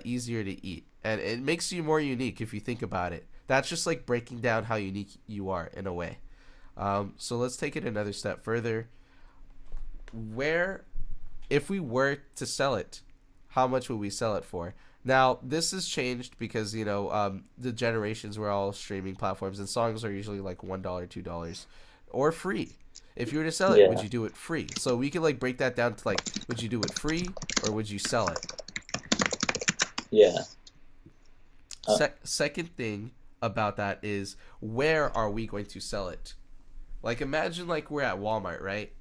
easier to eat, and it makes you more unique if you think about it. That's just like breaking down how unique you are in a way. So let's take it another step further. Where, if we were to sell it, how much would we sell it for? Now, this has changed because, the generations were all streaming platforms, and songs are usually like $1, $2, or free. If you were to sell it, would Yeah. you do it free? So we could like break that down to like, would you do it free or would you sell it? Yeah. Uh, Second thing about that is, where are we going to sell it? Like, imagine like we're at Walmart, right?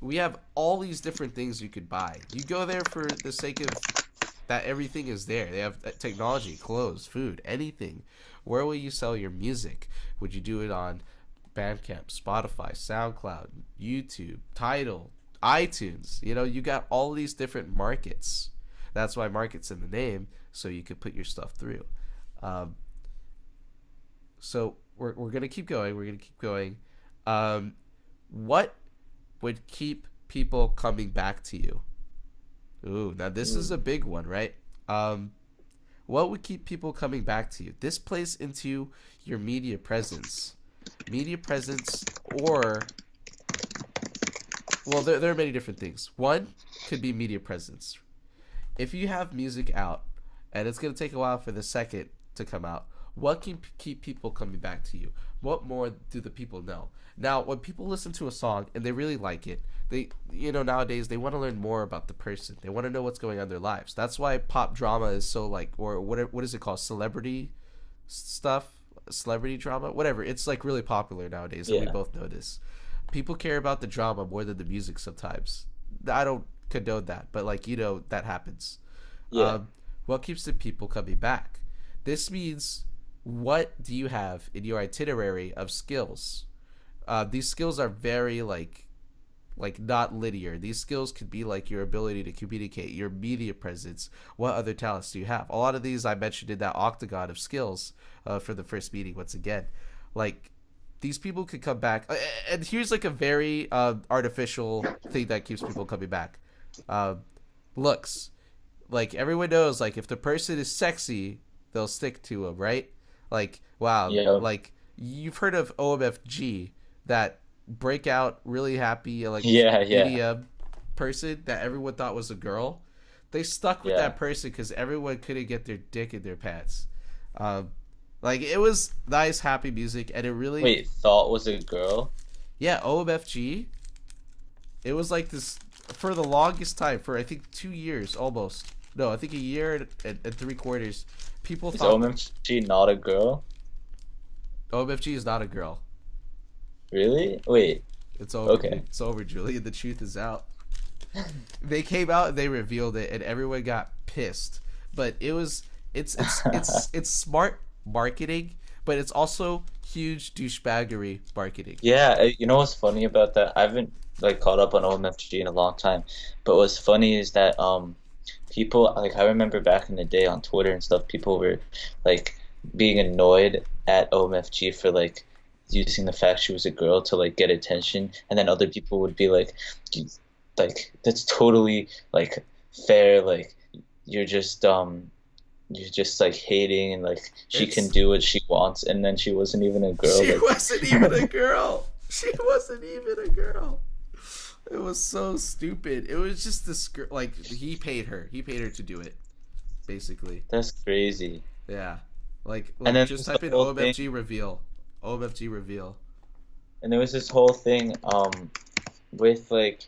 We have all these different things you could buy. You go there for the sake of that everything is there. They have technology, clothes, food, anything. Where will you sell your music? Would you do it on Bandcamp, Spotify, SoundCloud, YouTube, Tidal, iTunes? You got all these different markets. That's why market's in the name, so you could put your stuff through. Um, so we're gonna keep going. We're gonna keep going. What would keep people coming back to you? Ooh, now this is mm, a big one, right? Um, what would keep people coming back to you? This plays into your media presence, or well, there are many different things. One could be media presence. If you have music out, and it's gonna take a while for the second to come out, what can keep people coming back to you? What more do the people know? Now, when people listen to a song and they really like it, nowadays they want to learn more about the person. They want to know what's going on in their lives. That's why pop drama is so like, or what is it called? Stuff, celebrity drama, whatever. It's like really popular nowadays, and we yeah. both know this. People care about the drama more than the music sometimes. I don't condone that, but like that happens. Yeah. Um, what keeps the people coming back? This means, what do you have in your itinerary of skills? These skills are very like not linear. These skills could be like your ability to communicate, your media presence. What other talents do you have? A lot of these I mentioned in that octagon of skills for the first meeting. Once again, like, these people could come back. And here's like a very artificial thing that keeps people coming back. Um, Looks. Like, everyone knows, like, if the person is sexy, they'll stick to him, right? Like, wow, Yeah. like, you've heard of OMFG, that breakout, really happy, like, Yeah. Yeah. EDM person that everyone thought was a girl. They stuck with Yeah. that person because everyone couldn't get their dick in their pants. Um, like, it was nice, happy music, and it really, Wait, thought was a girl? yeah, OMFG. It was like this for the longest time, for I think 2 years almost. No, I think a year and 3 quarters. People Is thought OMG not a girl? OMFG is not a girl. Really? Wait. It's over. Okay. It's over, Julian. The truth is out. They came out and they revealed it, and everyone got pissed. But it's smart marketing, but it's also huge douchebaggery marketing. Yeah, you know what's funny about that? I haven't like caught up on OMFG in a long time, but what's funny is that people, like, I remember back in the day on Twitter and stuff, people were like being annoyed at OMFG for like using the fact she was a girl to like get attention, and then other people would be like, "You- like that's totally like fair, like you're just you're just like hating, and like she can It's do what she wants," and then she wasn't even a girl, She like. wasn't even a girl. She wasn't even a girl. It was so stupid. It was just this girl. Like, he paid her. He paid her to do it, basically. That's crazy. Yeah. Like And like then just there's the type in whole thing, OMFG reveal. OMFG reveal. and there was this whole thing with like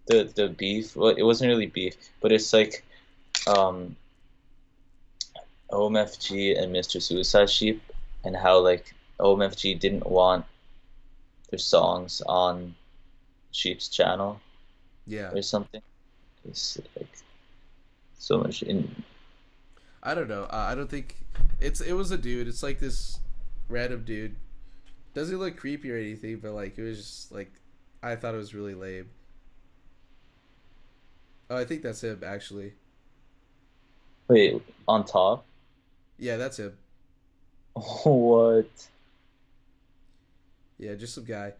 the beef. Well, it wasn't really beef, but it's like um OMFG and Mr. Suicide Sheep, and how like OMFG didn't want their songs on Sheep's channel Yeah. or something. It's like so much in. I don't know. I don't think it was a dude. It's like this random dude. Doesn't look creepy or anything, but like it was just like I thought it was really lame. Oh, I think that's him actually. Wait, on top? Yeah, that's him. What? Yeah, just some guy.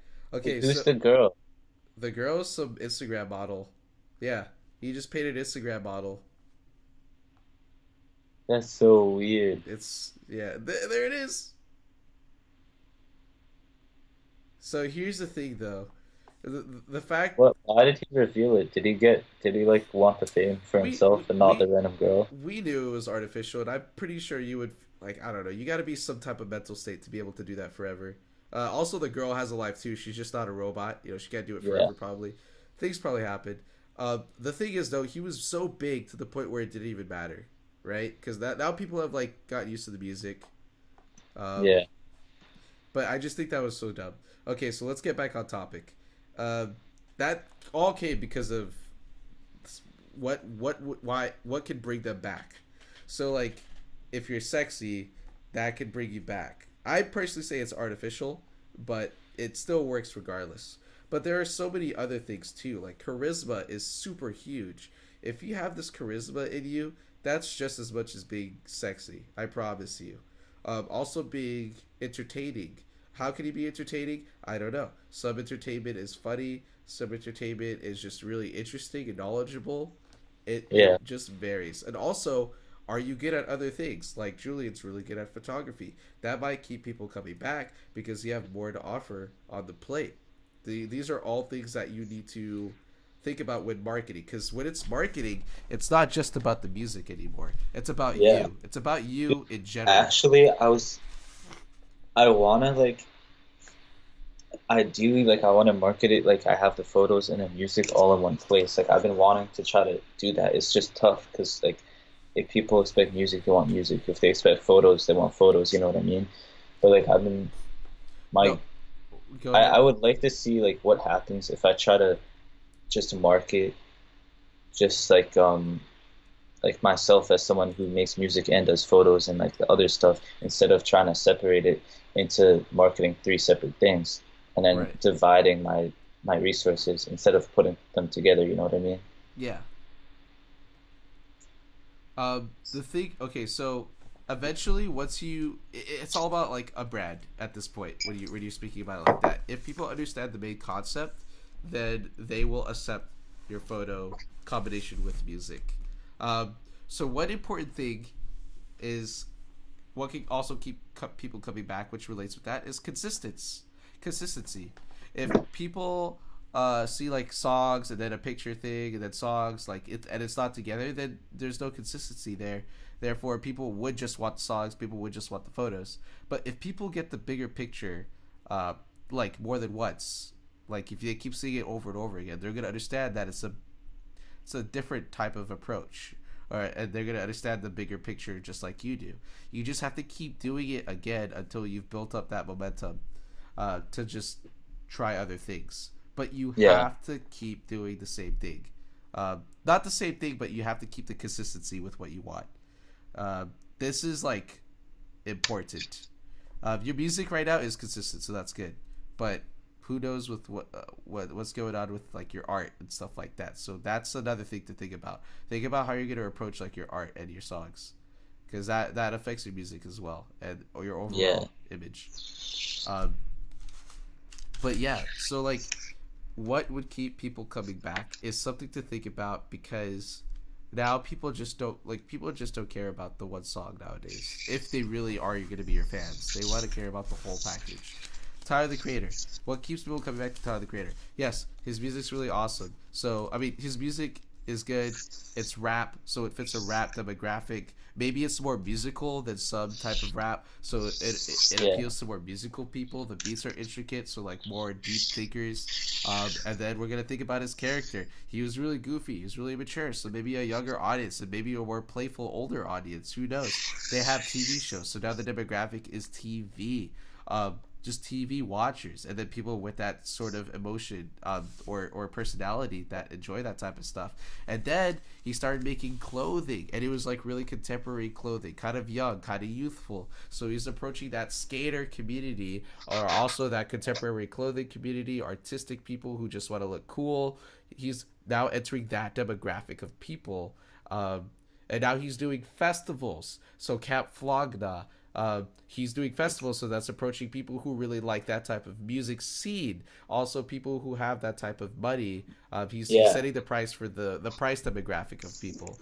Wait, Okay, who's so the girl? the girl's some Instagram model. Yeah, he just painted Instagram model. That's so weird. It's yeah, there it is. So here's the thing, though, the fact What? Why did he reveal it? Did he like want the fame for we we himself and not we the random girl? we knew it was artificial, and I'm pretty sure you would like. I don't know. You got to be some type of mental state to be able to do that forever. Also, the girl has a life too. She's just not a robot. You know, she can't do it Yeah. forever. Probably, things probably happen. The thing is, though, he was so big to the point where it didn't even matter, right? Because that now people have like got used to the music. Um, Yeah. but I just think that was so dumb. Okay, so let's get back on topic. Uh, that all came because of what can bring them back. So like, if you're sexy, that could bring you back. I personally say it's artificial, but it still works regardless. But there are so many other things too. Like charisma is super huge. If you have this charisma in you, that's just as much as being sexy. I promise you. Also being entertaining. How can you be entertaining? I don't know. Some entertainment is funny. Some entertainment is just really interesting and knowledgeable. It Yeah. just varies. And also, are you good at other things? Like Julian's really good at photography. That might keep people coming back because you have more to offer on the plate. These are all things that you need to think about when marketing, because when it's marketing, it's not just about the music anymore. It's about Yeah. you. It's about you in general. Actually, I wanna like ideally like I wanna market it like I have the photos and the music all in one place. Like I've been wanting to try to do that. It's just tough because like if people expect music, they want music. If they expect photos, they want photos, you know what I mean? But like I've been my No, go ahead. I would like to see like what happens if I try to just market just like myself as someone who makes music and does photos and like the other stuff instead of trying to separate it into marketing three separate things and then Right. dividing my resources instead of putting them together, you know what I mean? Yeah. The thing. Okay, so eventually, once it's all about like a brand at this point. When you're speaking about it like that, if people understand the main concept, then they will accept your photo combination with music. So one important thing is what can also keep people coming back, which relates with that, is consistency. If people see like songs and then a picture thing and then songs like it and it's not together, then there's no consistency there. Therefore, people would just want the songs, people would just want the photos. But if people get the bigger picture, uh, like more than once, like if they keep seeing it over and over again, they're gonna understand that it's a different type of approach. All right, and they're gonna understand the bigger picture just like you do. You just have to keep doing it again until you've built up that momentum to just try other things. But you Yeah. have to keep doing the same thing. Not the same thing, but you have to keep the consistency with what you want. Uh, this is like important. Your music right now is consistent, so that's good. But who knows with what's going on with like your art and stuff like that. So that's another thing to think about. Think about how you're gonna approach like your art and your songs, because that affects your music as well and or your Yeah. overall image. Um, but yeah, so like, what would keep people coming back is something to think about because now people just don't care about the one song nowadays. If they really are going to be your fans, they want to care about the whole package. Tyler the Creator. What keeps people coming back to Tyler the Creator? Yes, his music's really awesome. So I mean, his music is good. It's rap, so it fits a rap demographic. Maybe it's more musical than some type of rap, so it Yeah. appeals to more musical people. The beats are intricate, so like more deep thinkers. And then we're gonna think about his character. He was really goofy. He was really mature, so maybe a younger audience and maybe a more playful older audience. Who knows? They have TV shows, so now the demographic is TV. just TV watchers, and then people with that sort of emotion, or personality that enjoy that type of stuff. And then he started making clothing, and it was like really contemporary clothing, kind of young, kind of youthful. So he's approaching that skater community, or also that contemporary clothing community, artistic people who just want to look cool. He's now entering that demographic of people. And now he's doing festivals. So Camp Flogna, he's doing festivals, so that's approaching people who really like that type of music scene. Also, people who have that type of money. He's Yeah. setting the price for the price demographic of people.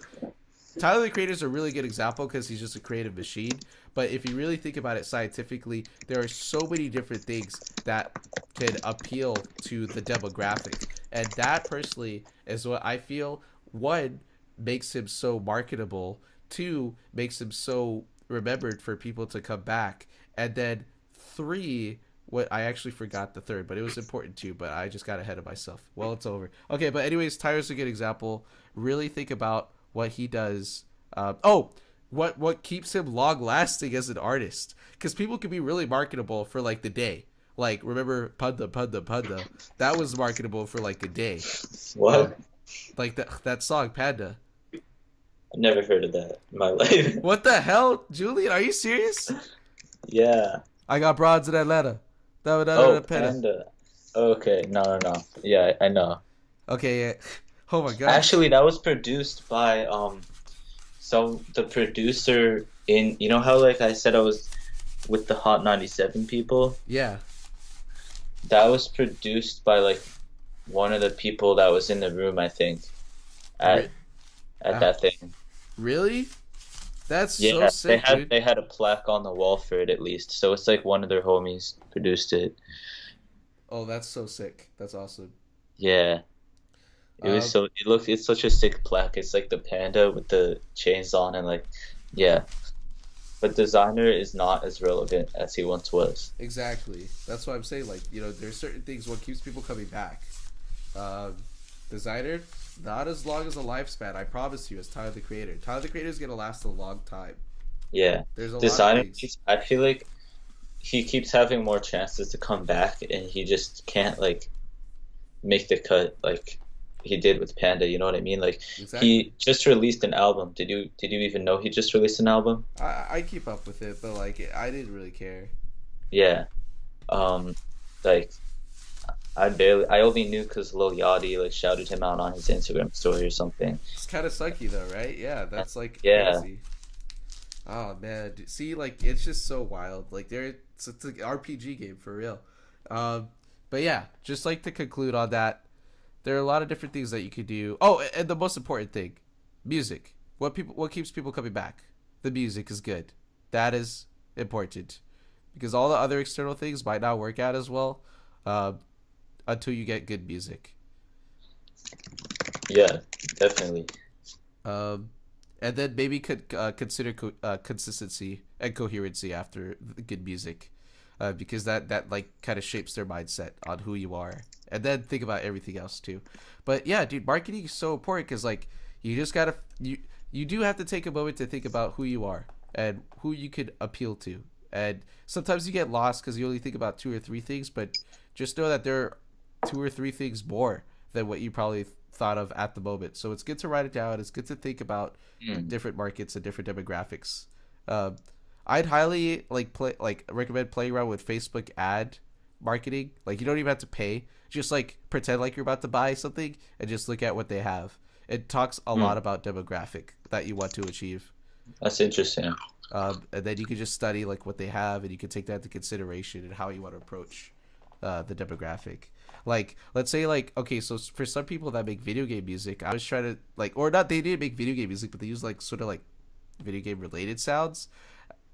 Tyler the Creator is a really good example because he's just a creative machine. But if you really think about it scientifically, there are so many different things that can appeal to the demographic, and that personally is what I feel. One, makes him so marketable. Two, makes him so remembered for people to come back. And then three, what I actually forgot the third, but it was important too, but I just got ahead of myself. Well, it's over. Okay, but anyways, Tyler's a good example. Really think about what he does. What keeps him long lasting as an artist? Because people can be really marketable for like the day. Like, remember Panda Panda Panda? That was marketable for like a day. What? Like that song Panda. I've never heard of that in my life. What the hell, Julian? Are you serious? Yeah. I got broads in Atlanta. Oh, Panda. Okay, no. Yeah, I know. Okay, yeah. Oh my god. Actually, that was produced by so the producer in, you know how like I said I was with the Hot 97 people? Yeah. That was produced by like one of the people that was in the room, I think, at that thing. Really? That's so Yeah, sick, dude. they had a plaque on the wall for it at least. So it's like one of their homies produced it. Oh, that's so sick. That's awesome. Yeah. It was Um, it's such a sick plaque. It's like the panda with the chains on and like yeah. But designer is not as relevant as he once was. exactly. That's what I'm saying. Like, there's certain things what keeps people coming back. Um, Designer, not as long as a lifespan. I promise you, as Tyler the Creator. Tyler the Creator is gonna last a long time. Yeah. There's a lot of Designer, things. I feel like he keeps having more chances to come back and he just can't like make the cut like he did with Panda, you know what I mean? Like Exactly. he just released an album. Did you even know he just released an album? I keep up with it, but like I didn't really care. Yeah. Um like I only knew because Lil Yachty like shouted him out on his Instagram story or something. It's kind of sucky though, right? Yeah, that's like Yeah. crazy. Oh man, see, like it's just so wild. Like it's an RPG game for real. Um, but yeah, just like to conclude on that, there are a lot of different things that you could do. Oh, and the most important thing, music. What keeps people coming back? The music is good. That is important because all the other external things might not work out as well, uh, until you get good music. Yeah, definitely. Um, and then maybe could consider consistency and coherency after the good music, because that like kind of shapes their mindset on who you are, and then think about everything else too. But yeah, dude, marketing is so important because like you just gotta you do have to take a moment to think about who you are and who you could appeal to, and sometimes you get lost because you only think about two or three things, but just know that there are two or three things more than what you probably thought of at the moment. So it's good to write it down. It's good to think about Mm. different markets and different demographics. Um, I'd highly recommend playing around with Facebook ad marketing. Like you don't even have to pay. Just like pretend like you're about to buy something and just look at what they have. It talks a Mm. lot about demographic that you want to achieve. That's interesting. And then you can just study like what they have, and you can take that into consideration and how you want to approach the demographic. Like, let's say like okay, so for some people that make video game music, I was trying to like, or not, they didn't make video game music, but they use like sort of like video game related sounds,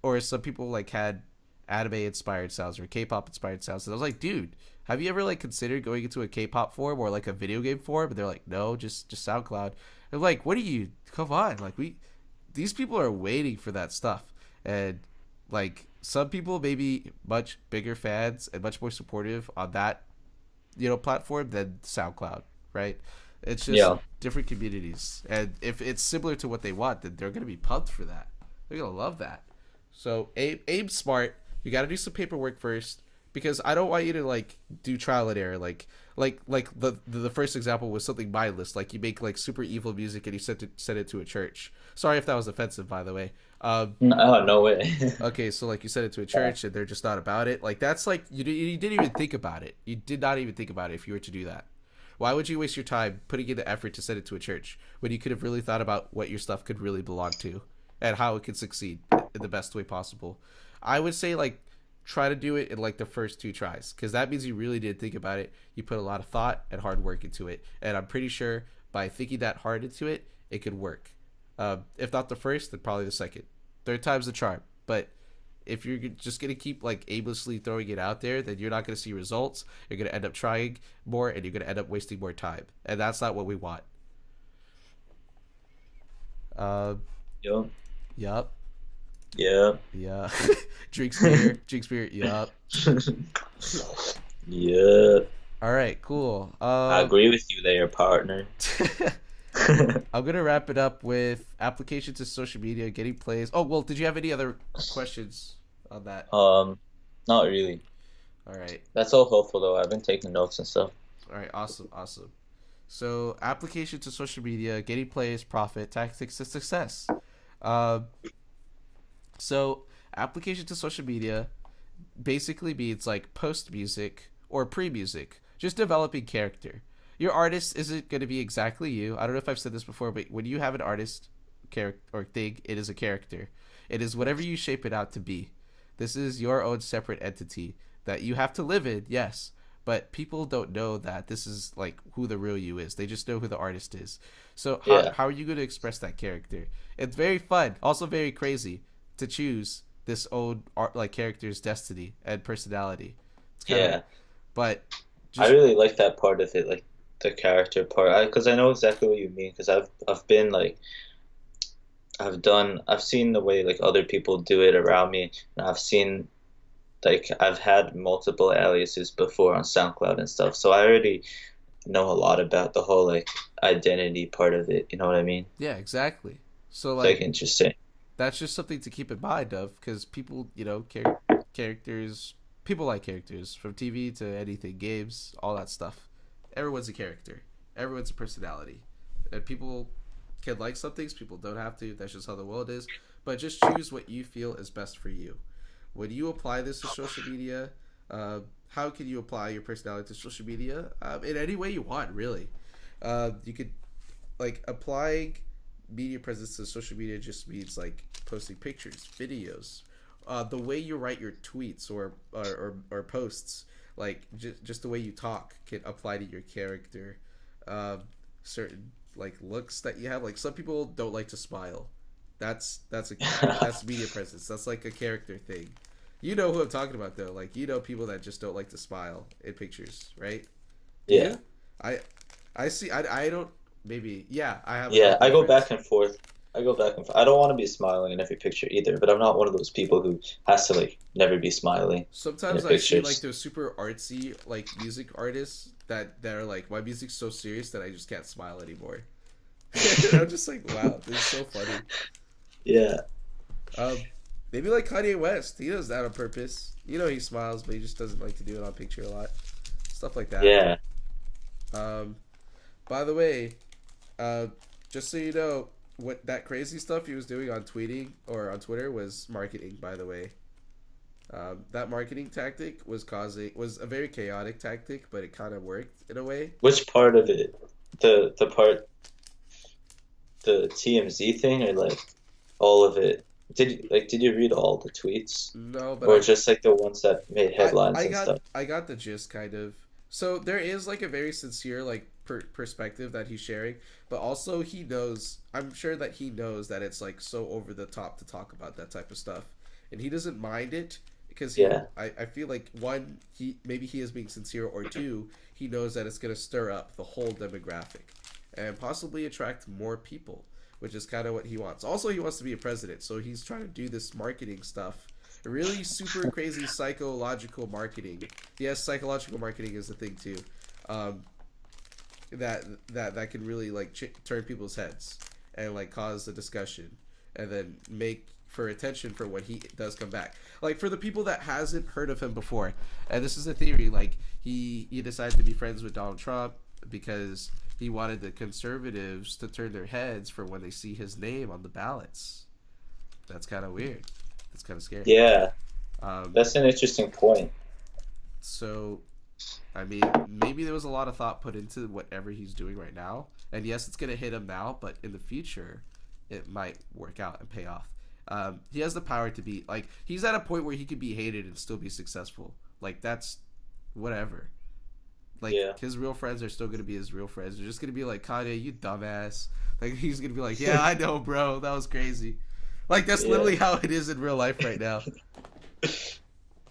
or some people like had anime inspired sounds or K-pop inspired sounds. And I was like, dude, have you ever like considered going into a K-pop form or like a video game form? And they're like, no, just SoundCloud. I'm like, what are you? Come on, like these people are waiting for that stuff, and like some people may be much bigger fans and much more supportive on that platform than SoundCloud, right? It's just Yeah. different communities, and if it's similar to what they want, then they're gonna be pumped for that. They're gonna love that. So aim smart. You got to do some paperwork first. because I don't want you to like do trial and error. Like the first example was something mindless. Like you make like super evil music and you send it to a church. Sorry if that was offensive, by the way. Oh, no way. Okay, so like you send it to a Yeah. church and they're just not about it. Like that's like you didn't even think about it. You did not even think about it if you were to do that. Why would you waste your time putting in the effort to send it to a church when you could have really thought about what your stuff could really belong to and how it could succeed in the best way possible? I would say like try to do it in like the first two tries because that means you really did think about it. You put a lot of thought and hard work into it, and I'm pretty sure by thinking that hard into it, it could work. If not the first, then probably the second. Third time's the charm. But if you're just gonna keep like aimlessly throwing it out there, then you're not gonna see results. You're gonna end up trying more, and you're gonna end up wasting more time, and that's not what we want. Uh, Yup. yup, Yeah. yeah. Drinks beer. Yup. Yeah. All right, cool. I agree with you there, partner. I'm gonna wrap it up with application to social media, getting plays. Oh well, did you have any other questions on that? Not really. All right. That's all helpful though. I've been taking notes and stuff. All right, awesome, awesome. So, application to social media, getting plays, profit, tactics to success. Uh, so, application to social media basically means like post music or pre music, just developing character. Your artist isn't going to be exactly you. I don't know if I've said this before, but when you have an artist character or thing, it is a character. It is whatever you shape it out to be. This is your own separate entity that you have to live in, yes, but people don't know that this is like who the real you is. They just know who the artist is. So Yeah. how are you going to express that character? It's very fun, also very crazy to choose this own art like character's destiny and personality. It's kind of, Yeah. but I just really like that part of it, like the character part. Because I know exactly what you mean. Because I've been like I've seen the way like other people do it around me, and I've seen like I've had multiple aliases before on SoundCloud and stuff. So I already know a lot about the whole like identity part of it. You know what I mean? yeah, exactly. So It's like like interesting. that's just something to keep in mind of because people, characters, people like characters from TV to anything, games, all that stuff. Everyone's a character. Everyone's a personality, and people can like some things. People don't have to. That's just how the world is. But just choose what you feel is best for you. When you apply this to social media, how can you apply your personality to social media? In any way you want, really. You could like applying media presence to social media just means like posting pictures, videos, the way you write your tweets or posts, like just the way you talk can apply to your character. Um, certain like looks that you have, like some people don't like to smile. That's a that's media presence. That's like a character thing. You know who I'm talking about though. Like you know people that just don't like to smile in pictures, right? Do Yeah. you? I I see. I don't. Maybe. Yeah. I have Yeah, like I my go friends. back and forth. I go back and forth. I don't want to be smiling in every picture either, but I'm not one of those people who has to like never be smiling in the Sometimes I see like pictures. those super artsy like music artists that are like my music's so serious that I just can't smile anymore. I'm just like, wow, this is so funny. Yeah. Um, maybe like Kanye West. He does that on purpose. You know, he smiles, but he just doesn't like to do it on picture a lot. Stuff like that. Yeah. Um, by the way, uh, just so you know, what that crazy stuff he was doing on tweeting or on Twitter was marketing. By the way, that marketing tactic was a very chaotic tactic, but it kind of worked in a way. Which part of it? The part the TMZ thing or like all of it? Did you read all the tweets No, but or just like the ones that made headlines I and got stuff? the gist kind of. So there is like a very sincere like perspective that he's sharing, but also he knows. I'm sure that he knows that it's like so over the top to talk about that type of stuff, and he doesn't mind it because Yeah. I feel like one he maybe he is being sincere, or two he knows that it's gonna stir up the whole demographic, and possibly attract more people, which is kind of what he wants. Also, he wants to be a president, so he's trying to do this marketing stuff. Really super crazy psychological marketing. Yes, psychological marketing is the thing too. Um, that can really like turn people's heads and like cause a discussion. and then make for attention for when he does come back. Like for the people that hasn't heard of him before, and this is a theory, like he decided to be friends with Donald Trump because he wanted the conservatives to turn their heads for when they see his name on the ballots. That's kind of weird. That's kind of scary. Yeah, Um, that's an interesting point. so I mean, maybe there was a lot of thought put into whatever he's doing right now. And yes, it's going to hit him now, but in the future, it might work out and pay off. He has the power to be, like, he's at a point where he could be hated and still be successful. Like, that's whatever. Like, Yeah. his real friends are still going to be his real friends. They're just going to be like, Kanye, you dumbass. Like, he's going to be like, yeah, I know, bro. That was crazy. Like, that's Yeah. literally how it is in real life right now.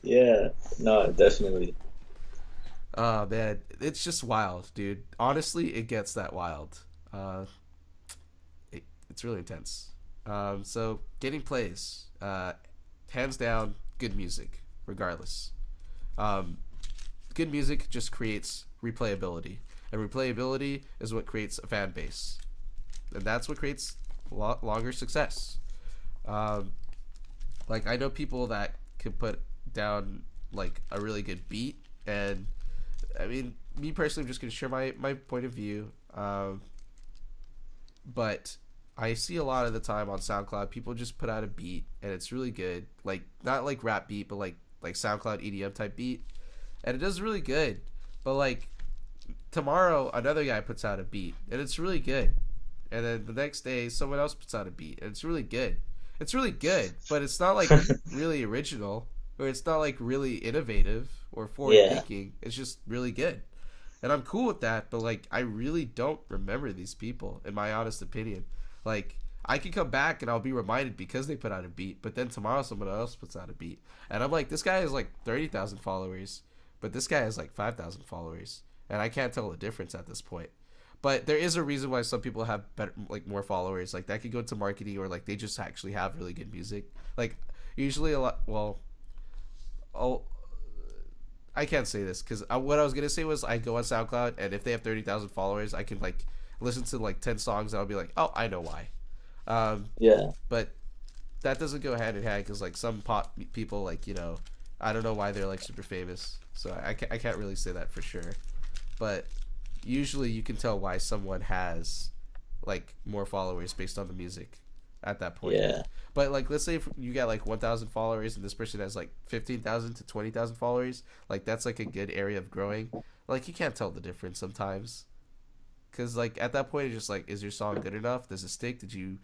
Yeah. No, definitely. Oh man, it's just wild, dude. Honestly, it gets that wild. Uh, it's really intense. So getting plays, hands down, good music, regardless. Um, good music just creates replayability, and replayability is what creates a fan base, and that's what creates longer success. Um, like I know people that can put down like a really good beat, and I mean, me personally, I'm just gonna share my point of view. But I see a lot of the time on SoundCloud, people just put out a beat and it's really good, like not like rap beat, but like SoundCloud EDM type beat, and it does really good. But like tomorrow, another guy puts out a beat and it's really good, and then the next day, someone else puts out a beat and it's really good. It's really good, but it's not like really original, or it's not like really innovative or forward Yeah. thinking. It's just really good. And I'm cool with that, but like I really don't remember these people in my honest opinion. Like I can come back and I'll be reminded because they put out a beat, but then tomorrow someone else puts out a beat. And I'm like, this guy has like 30,000 followers, but this guy has like 5,000 followers. And I can't tell the difference at this point. But there is a reason why some people have better, like more followers. Like that could go into marketing, or like they just actually have really good music. Like usually a lot. Well, oh, I can't say this because what I was gonna say was I go on SoundCloud, and if they have 30,000 followers, I can like listen to like 10 songs and I'll be like, oh, I know why. Yeah. But that doesn't go hand in hand because like some pop people, like I don't know why they're like super famous, so I can't really say that for sure. But usually you can tell why someone has like more followers based on the music at that point. Yeah. But like, let's say if you got like 1,000 followers and this person has like 15,000 to 20,000 followers, like that's like a good area of growing. Like you can't tell the difference sometimes, because like at that point it's just like, is your song good enough? Does it stick? Did you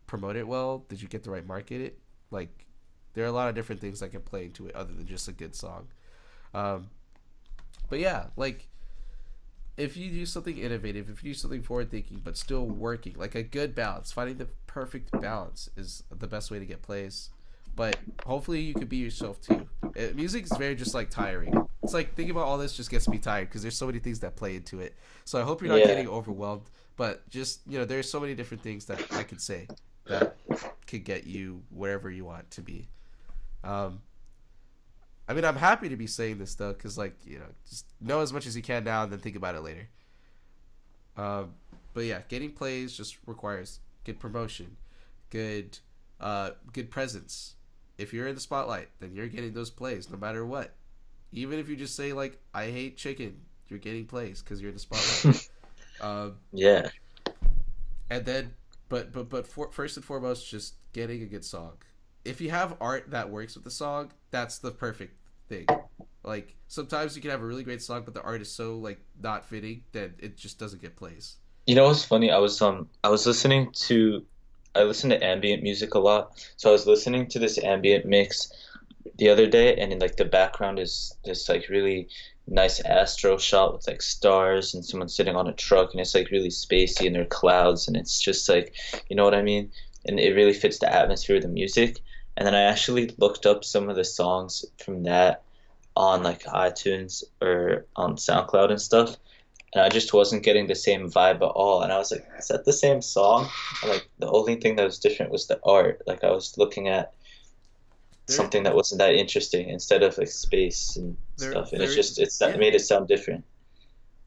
promote it well? Did you get the right market? It like there are a lot of different things that can play into it other than just a good song. Um, but yeah, like if you do something innovative, if you do something forward thinking, but still working, like a good balance, finding the perfect balance is the best way to get plays. But hopefully you could be yourself too. Music is very just like tiring. It's like thinking about all this just gets me tired because there's so many things that play into it. So I hope you're not Yeah. getting overwhelmed. But just there's so many different things that I could say that could get you wherever you want to be. Um, I mean, I'm happy to be saying this though, because like just know as much as you can now and then think about it later. Um, but yeah, getting plays just requires good promotion, good, good presence. If you're in the spotlight, then you're getting those plays no matter what. Even if you just say like I hate chicken, you're getting plays because you're in the spotlight. Um, Yeah. and then, first and foremost, just getting a good song. If you have art that works with the song, that's the perfect thing. Like sometimes you can have a really great song, but the art is so like not fitting that it just doesn't get plays. You know what's funny? I was I listen to ambient music a lot. So I was listening to this ambient mix the other day, and in like the background is this like really nice astro shot with like stars and someone sitting on a truck, and it's like really spacey and there are clouds, and it's just like, you know what I mean? And it really fits the atmosphere of the music. And then I actually looked up some of the songs from that on like iTunes or on SoundCloud and stuff, and I just wasn't getting the same vibe at all. And I was like, is that the same song? And like the only thing that was different was the art. Like I was looking at There, something that wasn't that interesting instead of like space and there, stuff, and there, it yeah. made it sound different.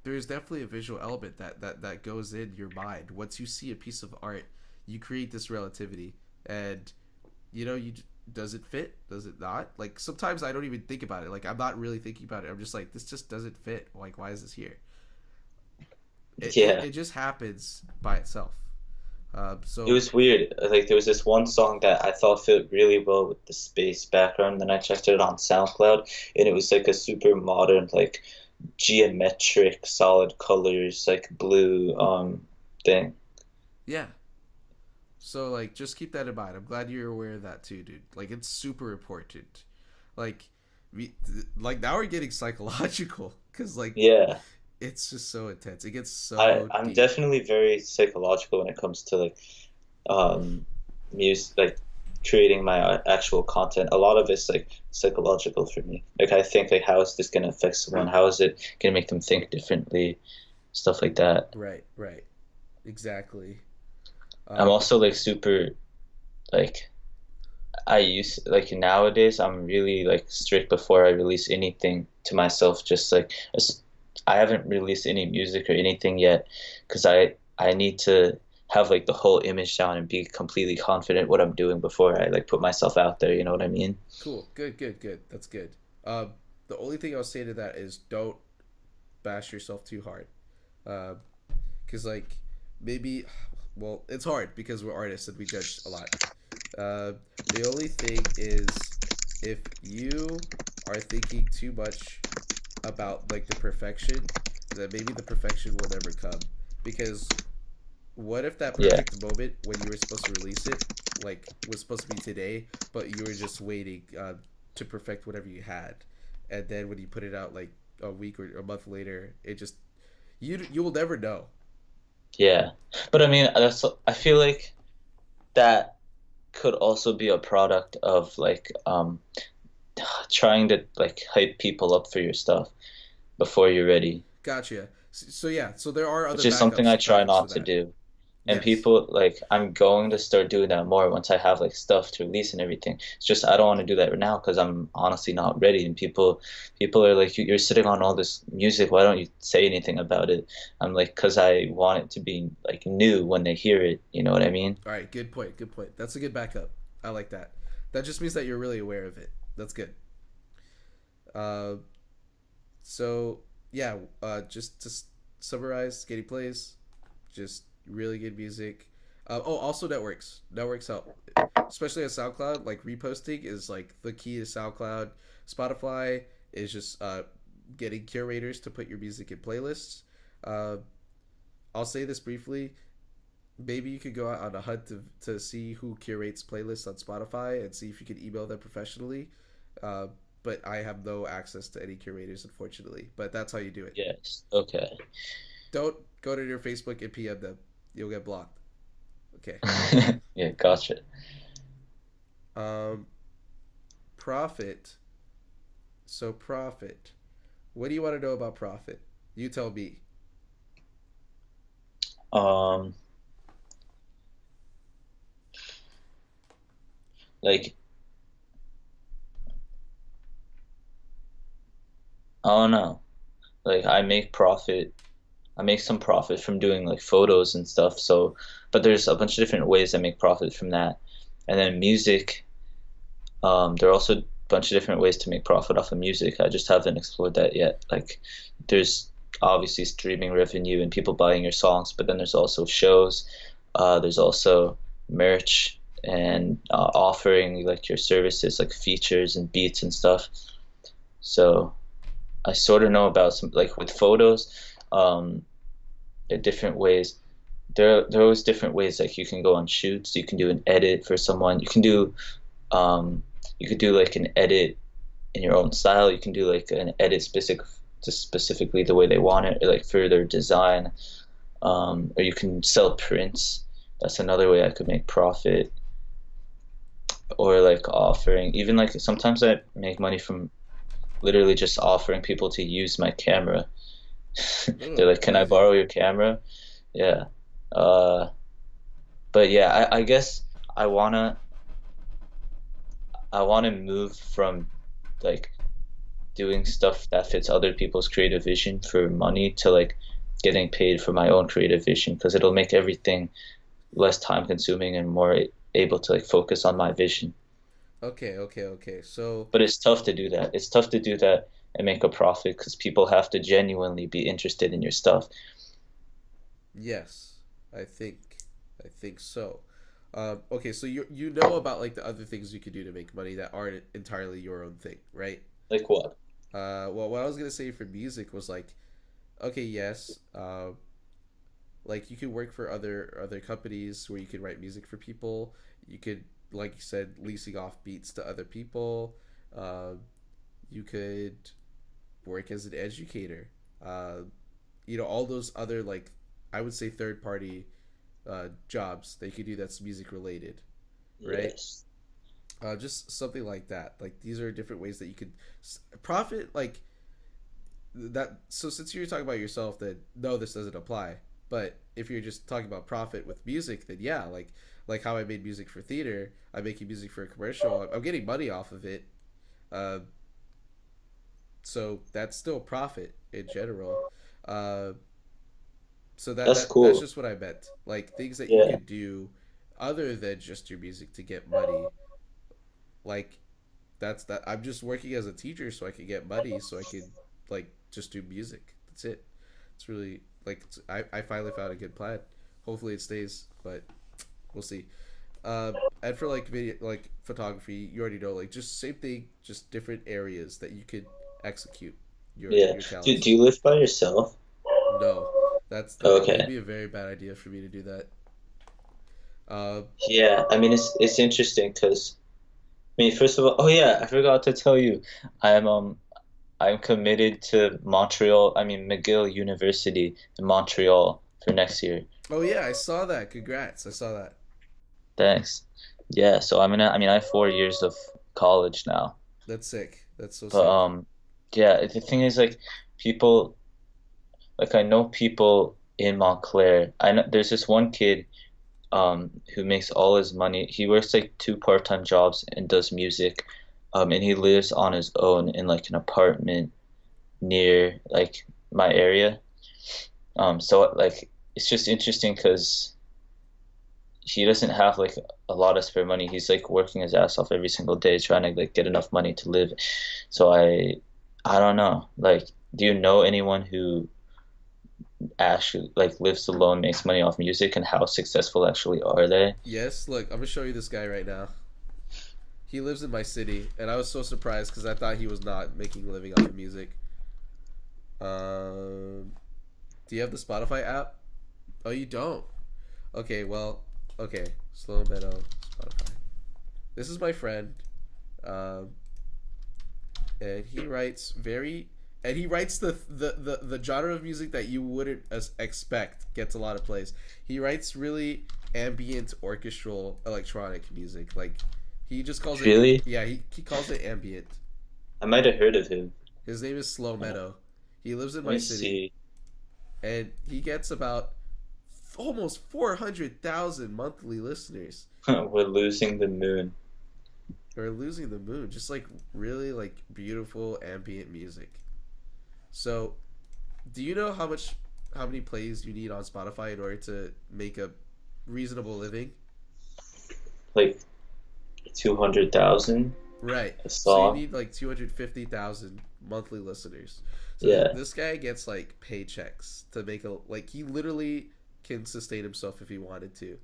There's definitely a visual element that goes in your mind. Once you see a piece of art, you create this relativity, and does it fit? Does it not? Like sometimes I don't even think about it. Like I'm not really thinking about it. I'm just like, this just doesn't fit. Like why is this here? Yeah. It just happens by itself. It So was weird. Like there was this one song that I thought fit really well with the space background. Then I checked it on SoundCloud, and it was like a super modern, like geometric, solid colors, like blue thing. yeah. So like just keep that in mind. I'm glad you're aware of that too, dude. Like it's super important. Like like now we're getting psychological because like Yeah. it's just so intense. It gets I so I'm deep. definitely very psychological when it comes to like um music, like creating my actual content. A lot of it's like psychological for me. Like I think like how is this gonna affect someone? How is it gonna make them think differently? Stuff like that. Right, right. Exactly. I'm Um also like super like I used like nowadays I'm really like strict before I release anything to myself. Just like I haven't released any music or anything yet because I need to have like the whole image down and be completely confident what I'm doing before I like put myself out there. You know what I mean? cool. Good, good, good. That's good. The only thing I'll say to that is don't bash yourself too hard. Cuz like maybe well, it's hard because we're artists and we judge a lot. Uh, the only thing is if you are thinking too much about like the perfection, then maybe the perfection will never come. Because what if that Yeah, perfect moment when you were supposed to release it, like was supposed to be today, but you were just waiting to perfect whatever you had, and then when you put it out like a week or a month later, it just you will never know. yeah. But I mean, I feel like that could also be a product of like trying to like hype people up for your stuff before you're ready, Gotcha. So yeah, so there are other which is something I try backups for not to that. do. And Yes. people like I'm going to start doing that more once I have like stuff to release and everything. It's just I don't want to do that right now because I'm honestly not ready. And people are like, You're sitting on all this music. Why don't you say anything about it?" I'm like, "Because I want it to be like new when they hear it." You know what I mean? All right. Good point. Good point. That's a good backup. I like that. That just means that you're really aware of it. That's good. Uh, so yeah. Just to summarize, Skating plays, just really good music. Oh, also networks. Networks help, especially on SoundCloud. Like reposting is like the key to SoundCloud. Spotify is just getting curators to put your music in playlists. Uh, I'll say this briefly. Maybe you could go out on a hunt to see who curates playlists on Spotify and see if you can email them professionally. Uh, but I have no access to any curators, unfortunately. But that's how you do it. Yes. Okay. Don't go to your Facebook and PM them. You'll get blocked. Okay. Yeah, gotcha. Um, profit. So profit. What do you want to know about profit? You tell me. Um, like I don't know. Like I make some profit from doing like photos and stuff. So, but there's a bunch of different ways I make profit from that. And then music, there are also a bunch of different ways to make profit off of music. I just haven't explored that yet. Like, there's obviously streaming revenue and people buying your songs, but then there's also shows. There's also merch and offering like your services, like features and beats and stuff. So I sort of know about some like with photos. Um, different ways. There are always different ways. Like you can go on shoots, you can do an edit for someone. Um, you could do like an edit in your own style. You can do like an edit specific to specifically the way they want it, or like for their design. Or you can sell prints. That's another way I could make profit. Or like offering, even like sometimes I make money from literally just offering people to use my camera. They're Oh, like, "Can I amazing. borrow your camera?" Yeah. Uh, but yeah, I guess I wanna I wanna move from like doing stuff that fits other people's creative vision for money to like getting paid for my own creative vision because it'll make everything less time consuming and more able to like focus on my vision. Okay, okay, okay. So But it's tough to do that. It's tough to do that and make a profit because people have to genuinely be interested in your stuff. yes, I think I think so. Okay, so you know about like the other things you could do to make money that aren't entirely your own thing, right? Like what? Well, what I was gonna say for music was like, okay, yes, like you could work for other companies where you could write music for people. You could, like you said, leasing off beats to other people. Uh, you could work as an educator. Uh, all those other like I would say third party jobs that you could do that's music related, right? Yes. Just something like that. Like these are different ways that you could profit. Like that. So since you're talking about yourself, that no, this doesn't apply. But if you're just talking about profit with music, then yeah, like how I made music for theater, I'm making music for a commercial. I'm getting money off of it. Uh, so that's still profit in general. Uh, so That's that's cool. just what I meant. Like things that you Yeah. could do other than just your music to get money. Like that's that. I'm just working as a teacher so I could get money so I could like just do music. That's it. It's really like I finally found a good plan. Hopefully it stays, but we'll see. And for like video, like photography, you already know, like just same thing, just different areas that you could execute Yeah. your Do talents. you live by yourself? No, that'd Okay. be a very bad idea for me to do that. Uh, Yeah. I mean, it's interesting because I mean, first of all, oh yeah, I forgot to tell you, I'm um I'm committed to Montreal. I mean, McGill University in Montreal for next year. oh yeah, I saw that. Congrats, I saw that. Thanks. Yeah. So I mean, I have 4 years of college now, That's sick. That's so but sick. yeah. The thing is, like, people, like, I know people in Montclair. I know there's this one kid who makes all his money. He works like two part-time jobs and does music, and he lives on his own in like an apartment near like my area. So like it's just interesting because he doesn't have like a lot of spare money. He's like working his ass off every single day trying to like get enough money to live. So I don't know. Like, do you know anyone who actually like lives alone, makes money off music, and how successful actually are they? Yes, look, I'm gonna show you this guy right now. He lives in my city, and I was so surprised because I thought he was not making a living off of music. Um, do you have the Spotify app? Oh, you don't. Okay, well, okay. Slow Meadow Spotify. This is my friend, um, and he writes very, and he writes the genre of music that you wouldn't expect gets a lot of plays. He writes really ambient orchestral electronic music. Like he just calls it, Really? yeah, he calls it ambient. I might have heard of him. His name is Slow Meadow. He lives in Let my me city, see. and he gets about almost 400,000 monthly listeners. We're losing the moon. Or losing the moon, just like really like beautiful ambient music. So, do you know how many plays you need on Spotify in order to make a reasonable living? Like 200,000 Right. a So you song. need like 250,000 monthly listeners. So Yeah. this guy gets like paychecks to make a like he literally can sustain himself if he wanted to.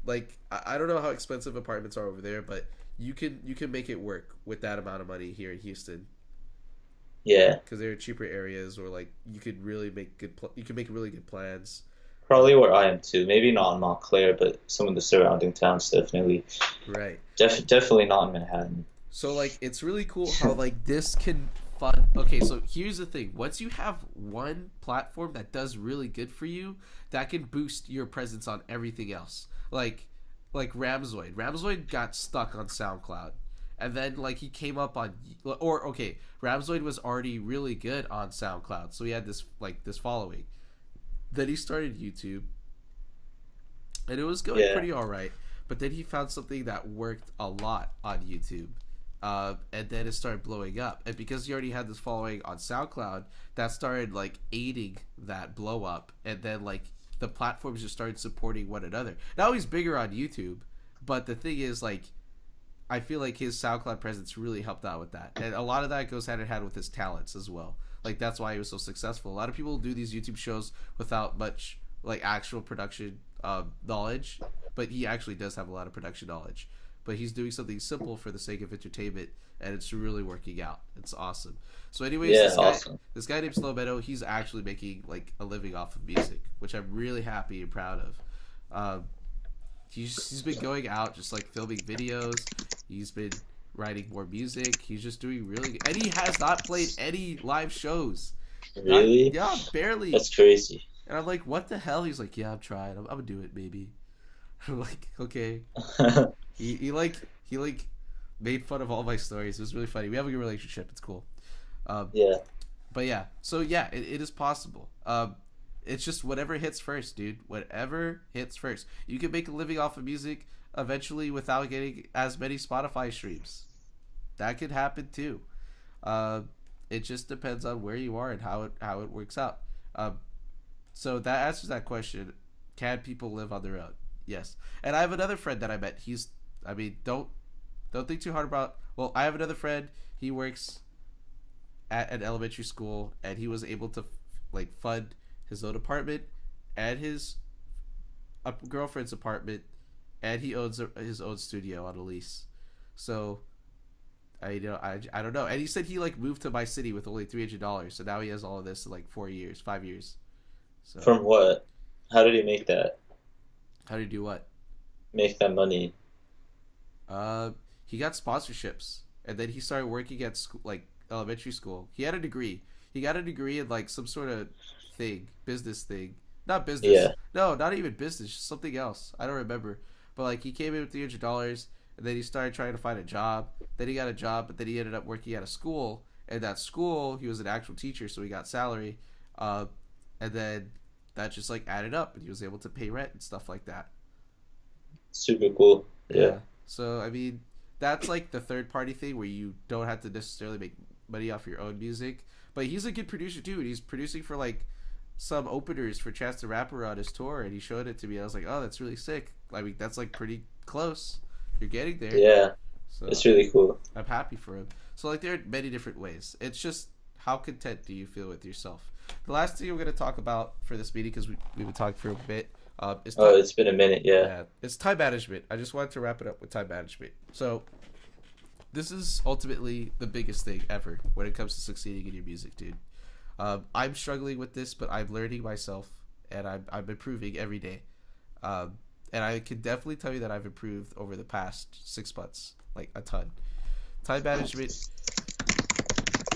Like I don't know how expensive apartments are over there, but you can make it work with that amount of money here in Houston Yeah. because there are cheaper areas or like you could really make you can make really good plans. Probably where I am too. Maybe not in Montclair, but some of the surrounding towns definitely. Right. Definitely not in Manhattan. So like it's really cool how like this can fund. Okay, so here's the thing. Once you have one platform that does really good for you, that can boost your presence on everything else. Like Ramzoid. Ramzoid got stuck on SoundCloud. And then like he came up on or okay, Ramzoid was already really good on SoundCloud. So he had this like this following. Then he started YouTube and it was going Yeah. pretty all right. But then he found something that worked a lot on YouTube, and then it started blowing up. And because he already had this following on SoundCloud, that started like aiding that blow up. And then like the platforms just started supporting one another. Now he's bigger on YouTube, But the thing is, like, I feel like his SoundCloud presence really helped out with that, and a lot of that goes hand in hand with his talents as well. Like that's why he was so successful. A lot of people do these YouTube shows without much like actual production knowledge, but he actually does have a lot of production knowledge. But he's doing something simple for the sake of entertainment, and it's really working out. It's awesome. So, anyways, Yeah, awesome. this guy named Slow Meadow, he's actually making like a living off of music, which I'm really happy and proud of. Um, he's been going out just like filming videos. He's been writing more music. He's just doing really good. And he has not played any live shows. Not, Really? yeah, barely. That's crazy. And I'm like, what the hell? He's like, yeah, I'm trying. I'm gonna do it, maybe. I'm like, okay. He made fun of all my stories. It was really funny. We have a good relationship. It's cool. Um, Yeah. but yeah, so yeah, it is possible. It's just whatever hits first, dude. Whatever hits first. You can make a living off of music eventually without getting as many Spotify streams. That could happen too. Uh, it just depends on where you are and how it works out. Um, so that answers that question. Can people live on their own? Yes. And I have another friend that I met. I mean, don't think too hard about. Well, I have another friend. He works at an elementary school, and he was able to like fund his own apartment and his girlfriend's apartment, and he owns his own studio on a lease. So I don't know. And he said he like moved to my city with only $300, so now he has all of this in like 4 years, 5 years. So From what? How did he make that? how do you do what? Make that money? Uh, he got sponsorships, and then he started working at school, like elementary school. He had a degree. He got a degree in like some sort of thing, business thing. Not business. Yeah. No, not even business. Something else. I don't remember. But like he came in with $300, and then he started trying to find a job. Then he got a job, but then he ended up working at a school. And that school, he was an actual teacher, so he got salary. Uh, and then that just like added up, and he was able to pay rent and stuff like that. Super cool. Yeah. Yeah. So I mean, that's like the third party thing where you don't have to necessarily make money off your own music. But he's a good producer too, and he's producing for like some openers for Chance the Rapper on his tour, and he showed it to me. I was like, oh, that's really sick. I mean, that's like pretty close. You're getting there. Yeah. So It's really cool. I'm happy for him. So like there are many different ways. It's just how content do you feel with yourself? The last thing we're gonna talk about for this meeting, because we've been talking for a bit, is Oh, time. it's been a minute. Yeah. Yeah, it's time management. I just wanted to wrap it up with time management. So this is ultimately the biggest thing ever when it comes to succeeding in your music, dude. I'm struggling with this, but I'm learning myself, and I'm improving every day. And I can definitely tell you that I've improved over the past 6 months, like a ton. Time management.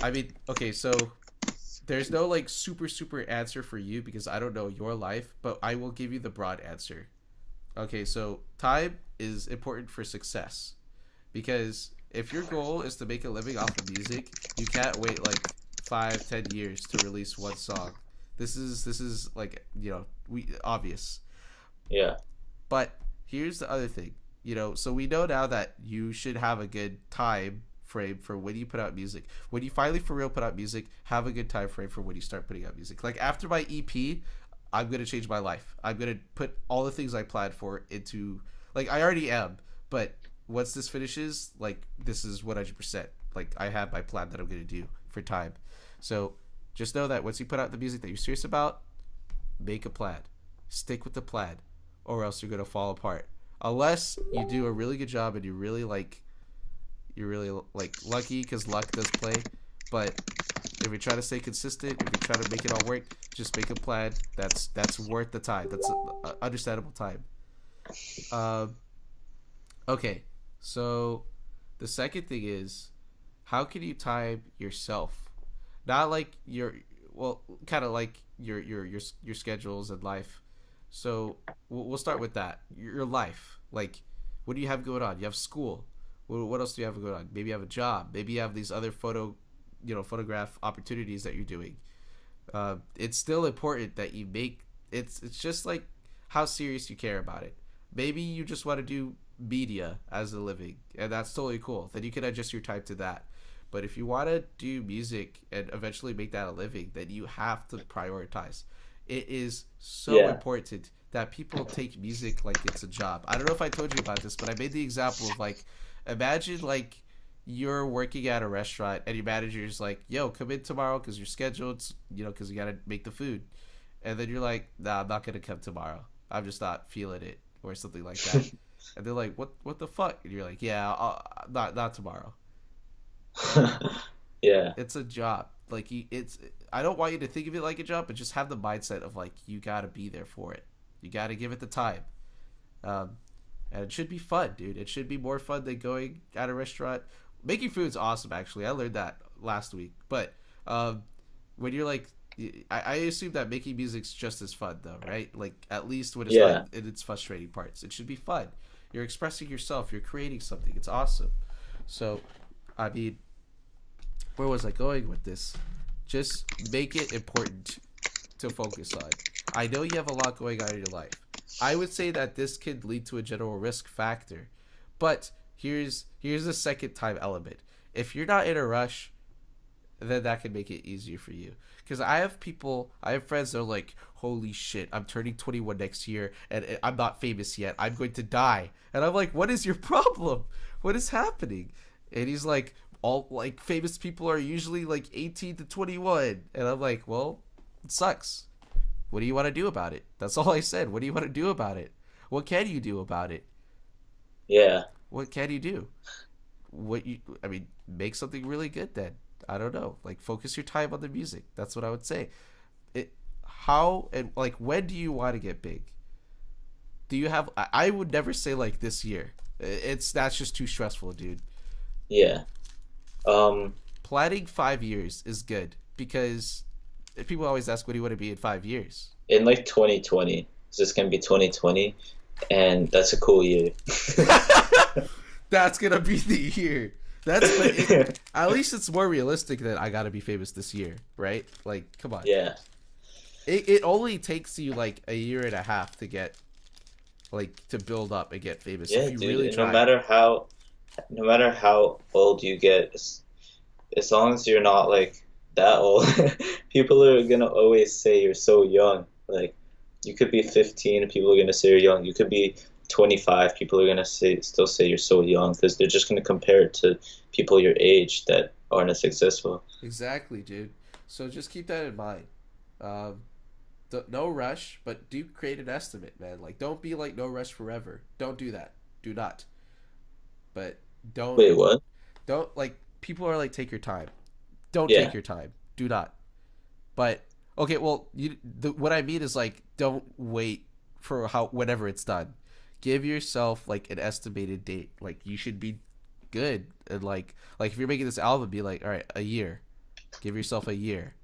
I mean, okay, so there's no like super answer for you because I don't know your life, but I will give you the broad answer. Okay, so time is important for success because if your goal is to make a living off of music, you can't wait like 5, 10 years to release one song. This is like we obvious. Yeah. But here's the other thing, so we know now that you should have a good time frame for when you put out music. When you finally for real put out music, have a good time frame for when you start putting out music. Like after my EP, I'm gonna change my life. I'm gonna put all the things I planned for into like I already am, but once this finishes, like this is 100%. Like I have my plan that I'm gonna do for time. So just know that once you put out the music that you're serious about, make a plan. Stick with the plan, or else you're gonna fall apart. Unless you do a really good job and you're really lucky because luck does play. But if you're trying to stay consistent, if you're trying to make it all work, just make a plan. That's worth the time. That's understandable time. Um, okay, so the second thing is, how can you time yourself? Not like well, kind of like your schedules and life. So we'll start with that. Your life, like, what do you have going on? You have school. What else do you have going on? Maybe you have a job. Maybe you have these other photograph opportunities that you're doing. It's still important that you make. It's just like how serious you care about it. Maybe you just want to do media as a living, and that's totally cool. Then you can adjust your time to that. But if you want to do music and eventually make that a living, then you have to prioritize. It is so Yeah. important that people take music like it's a job. I don't know if I told you about this, but I made the example of like, imagine like you're working at a restaurant and your manager's like, "Yo, come in tomorrow because you're scheduled, because you gotta make the food," and then you're like, "Nah, I'm not gonna come tomorrow. I'm just not feeling it," or something like that. And they're like, "What the fuck?" And you're like, "Yeah, not tomorrow." Yeah. It's a job. Like it's. I don't want you to think of it like a job, but just have the mindset of like you gotta be there for it. You gotta give it the time. Um, and it should be fun, dude. It should be more fun than going at a restaurant. Making food's awesome, actually. I learned that last week. But um, when you're like, I assume that making music's just as fun, though, right? Like at least when it's not Yeah. in its frustrating parts, it should be fun. You're expressing yourself. You're creating something. It's awesome. So, I mean, where was I going with this? Just make it important to focus on. I know you have a lot going on in your life. I would say that this could lead to a general risk factor. But here's the second time element. If you're not in a rush, then that can make it easier for you. Because I have friends that are like, holy shit, I'm turning 21 next year and I'm not famous yet. I'm going to die. And I'm like, what is your problem? What is happening? And he's like, all like famous people are usually like 18 to 21. And I'm like, well, it sucks. What do you want to do about it? That's all I said. What do you want to do about it? What can you do about it? Yeah. What can you do? I mean, make something really good then. I don't know. Like focus your time on the music. That's what I would say. It how and like when do you want to get big? Do you have I would never say like this year. It's that's just too stressful, dude. Yeah. Um, Planning 5 years is good because people always ask what do you want to be in 5 years? in like 2020, it's just gonna be 2020, and that's a cool year. That's gonna be the year. That's but at least it's more realistic than I gotta be famous this year, right? Like, come on. Yeah. It only takes you like a year and a half to get like to build up and get famous Yeah, if you dude. really And no try. matter how, no matter how old you get, as long as you're not like that old, people are gonna always say you're so young. Like you could be 15 and people are gonna say you're young. You could be 25, people are gonna still say you're so young because they're just gonna compare it to people your age that aren't as successful. Exactly, dude. So just keep that in mind. Um, no rush, but do create an estimate, man. Like, don't be like no rush forever. Don't do that. Do not. But don't Wait, what? don't like people are like take your time. Don't take Yeah, your time. Do not. But okay, well, what I mean is like don't wait for how whenever it's done. Give yourself like an estimated date. Like you should be good and like if you're making this album, be like, all right, a year. Give yourself a year.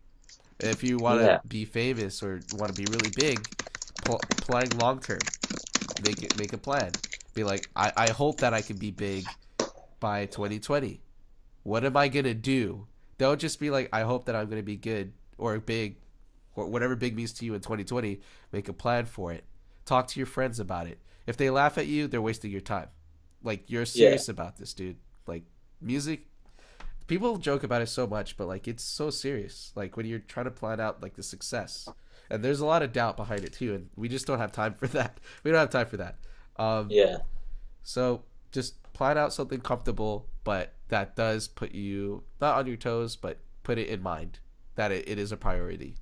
If you want to yeah, be famous or want to be really big, plan long term. Make a plan. Be like, I hope that I can be big by 2020. What am I gonna do? Don't just be like, I hope that I'm gonna be good or big, or whatever big means to you in 2020. Make a plan for it. Talk to your friends about it. If they laugh at you, they're wasting your time. Like you're yeah, serious about this, dude. Like music, people joke about it so much, but like it's so serious. Like when you're trying to plan out like the success, and there's a lot of doubt behind it too, and we just don't have time for that. We don't have time for that. Um, yeah, so just plan out something comfortable, but that does put you not on your toes, but put it in mind that it is a priority.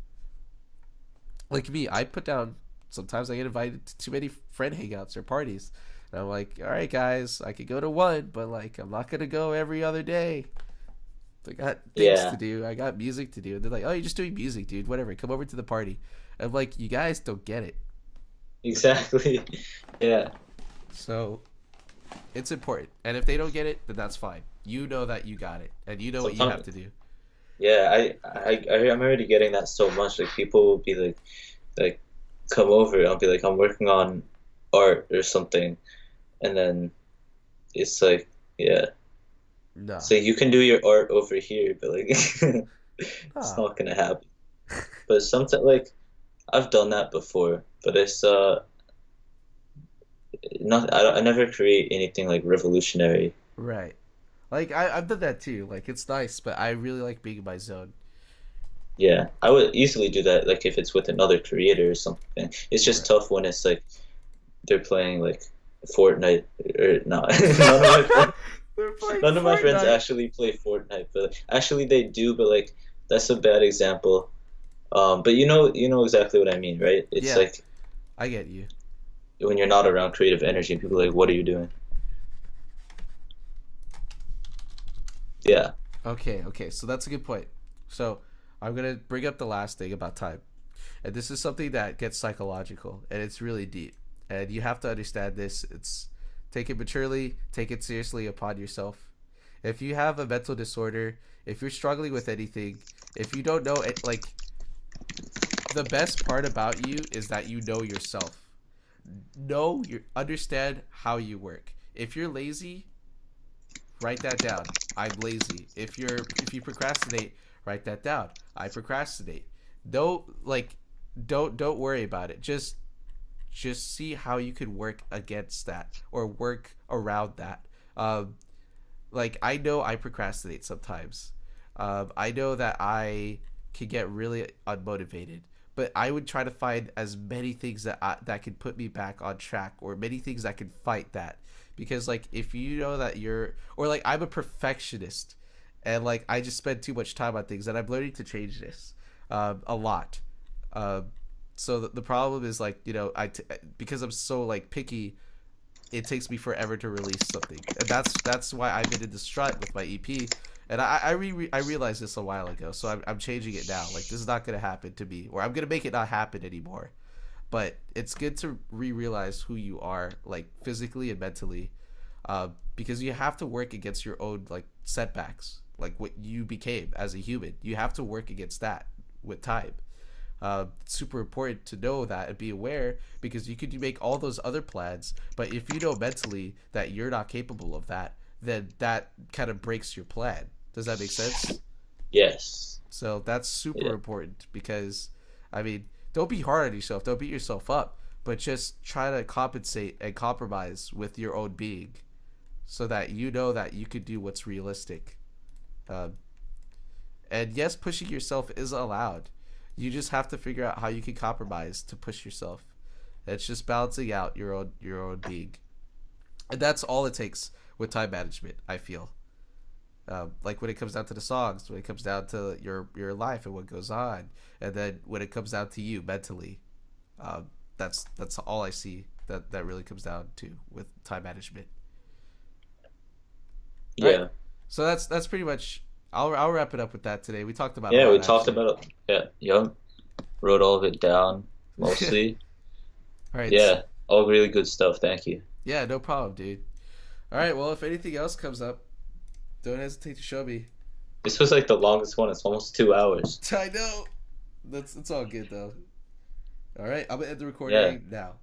Like me, I put down. Sometimes I get invited to too many friend hangouts or parties, and I'm like, all right, guys, I could go to one, but like I'm not gonna go every other day. I got things to yeah. do. I got music to do. And they're like, oh, you're just doing music, dude. Whatever. Come over to the party. I'm like, you guys don't get it. Exactly. Yeah. So it's important. And if they don't get it, then that's fine. You know that you got it, and you know what you have Sometimes, to do. yeah. I'm already getting that so much. Like people will be like, come over. I'll be like, I'm working on art or something, and then it's like, yeah. No. So you can do your art over here, but like it's Ah. not gonna happen. But sometimes like I've done that before, but it's not I never create anything like revolutionary. Right. Like I've done that too. Like it's nice, but I really like being in my zone. Yeah, I would easily do that, like if it's with another creator or something. It's just Right. tough when it's like they're playing like Fortnite or no. None of my friends, They're playing none of my friends Fortnite. actually play Fortnite, but actually they do. But like that's a bad example. But you know exactly what I mean, right? It's Yeah, like I get you. when you're not around creative energy, people are like, "What are you doing?" Yeah, Okay, okay. So that's a good point. So I'm gonna bring up the last thing about time, and this is something that gets psychological, and it's really deep, and you have to understand this. It's take it maturely, take it seriously upon yourself. If you have a mental disorder, if you're struggling with anything, if you don't know it, like the best part about you is that you know yourself. Know you understand how you work. If you're lazy, write that down. I'm lazy. If you procrastinate, write that down. I procrastinate. Don't worry about it. Just see how you could work against that or work around that. Um, like I know I procrastinate sometimes. I know that I can get really unmotivated, but I would try to find as many things that can put me back on track, or many things that can fight that. Because like if you know that you're, or like I'm a perfectionist, and like I just spend too much time on things, and I'm learning to change this a lot. Um, so the problem is like because I'm so like picky, it takes me forever to release something, and that's why I've been in this strut with my EP. And I realized this a while ago, so I'm changing it now. Like this is not gonna happen to me, or I'm gonna make it not happen anymore. But it's good to realize who you are, like physically and mentally, because you have to work against your own like setbacks, like what you became as a human. You have to work against that with time. It's super important to know that and be aware, because you could make all those other plans, but if you know mentally that you're not capable of that, then that kind of breaks your plan. Does that make sense? yes, So that's super yeah, important because, I mean, don't be hard on yourself. Don't beat yourself up, but just try to compensate and compromise with your own being so that you know that you could do what's realistic. Um, and yes, pushing yourself is allowed. You just have to figure out how you can compromise to push yourself. It's just balancing out your own being, and that's all it takes with time management. I feel like when it comes down to the songs, when it comes down to your life and what goes on, and then when it comes down to you mentally, um, that's all I see that really comes down to with time management. All right, yeah, so that's pretty much. I'll wrap it up with that today. We talked about a yeah. We lot talked actually. about it. Yeah, Young wrote all of it down mostly. All right, Yeah, all really good stuff. Thank you. yeah, no problem, dude. All right, well, if anything else comes up, don't hesitate to show me. This was like the longest one. It's almost 2 hours. I know. That's all good though. All right, I'm gonna end the Yeah. recording now.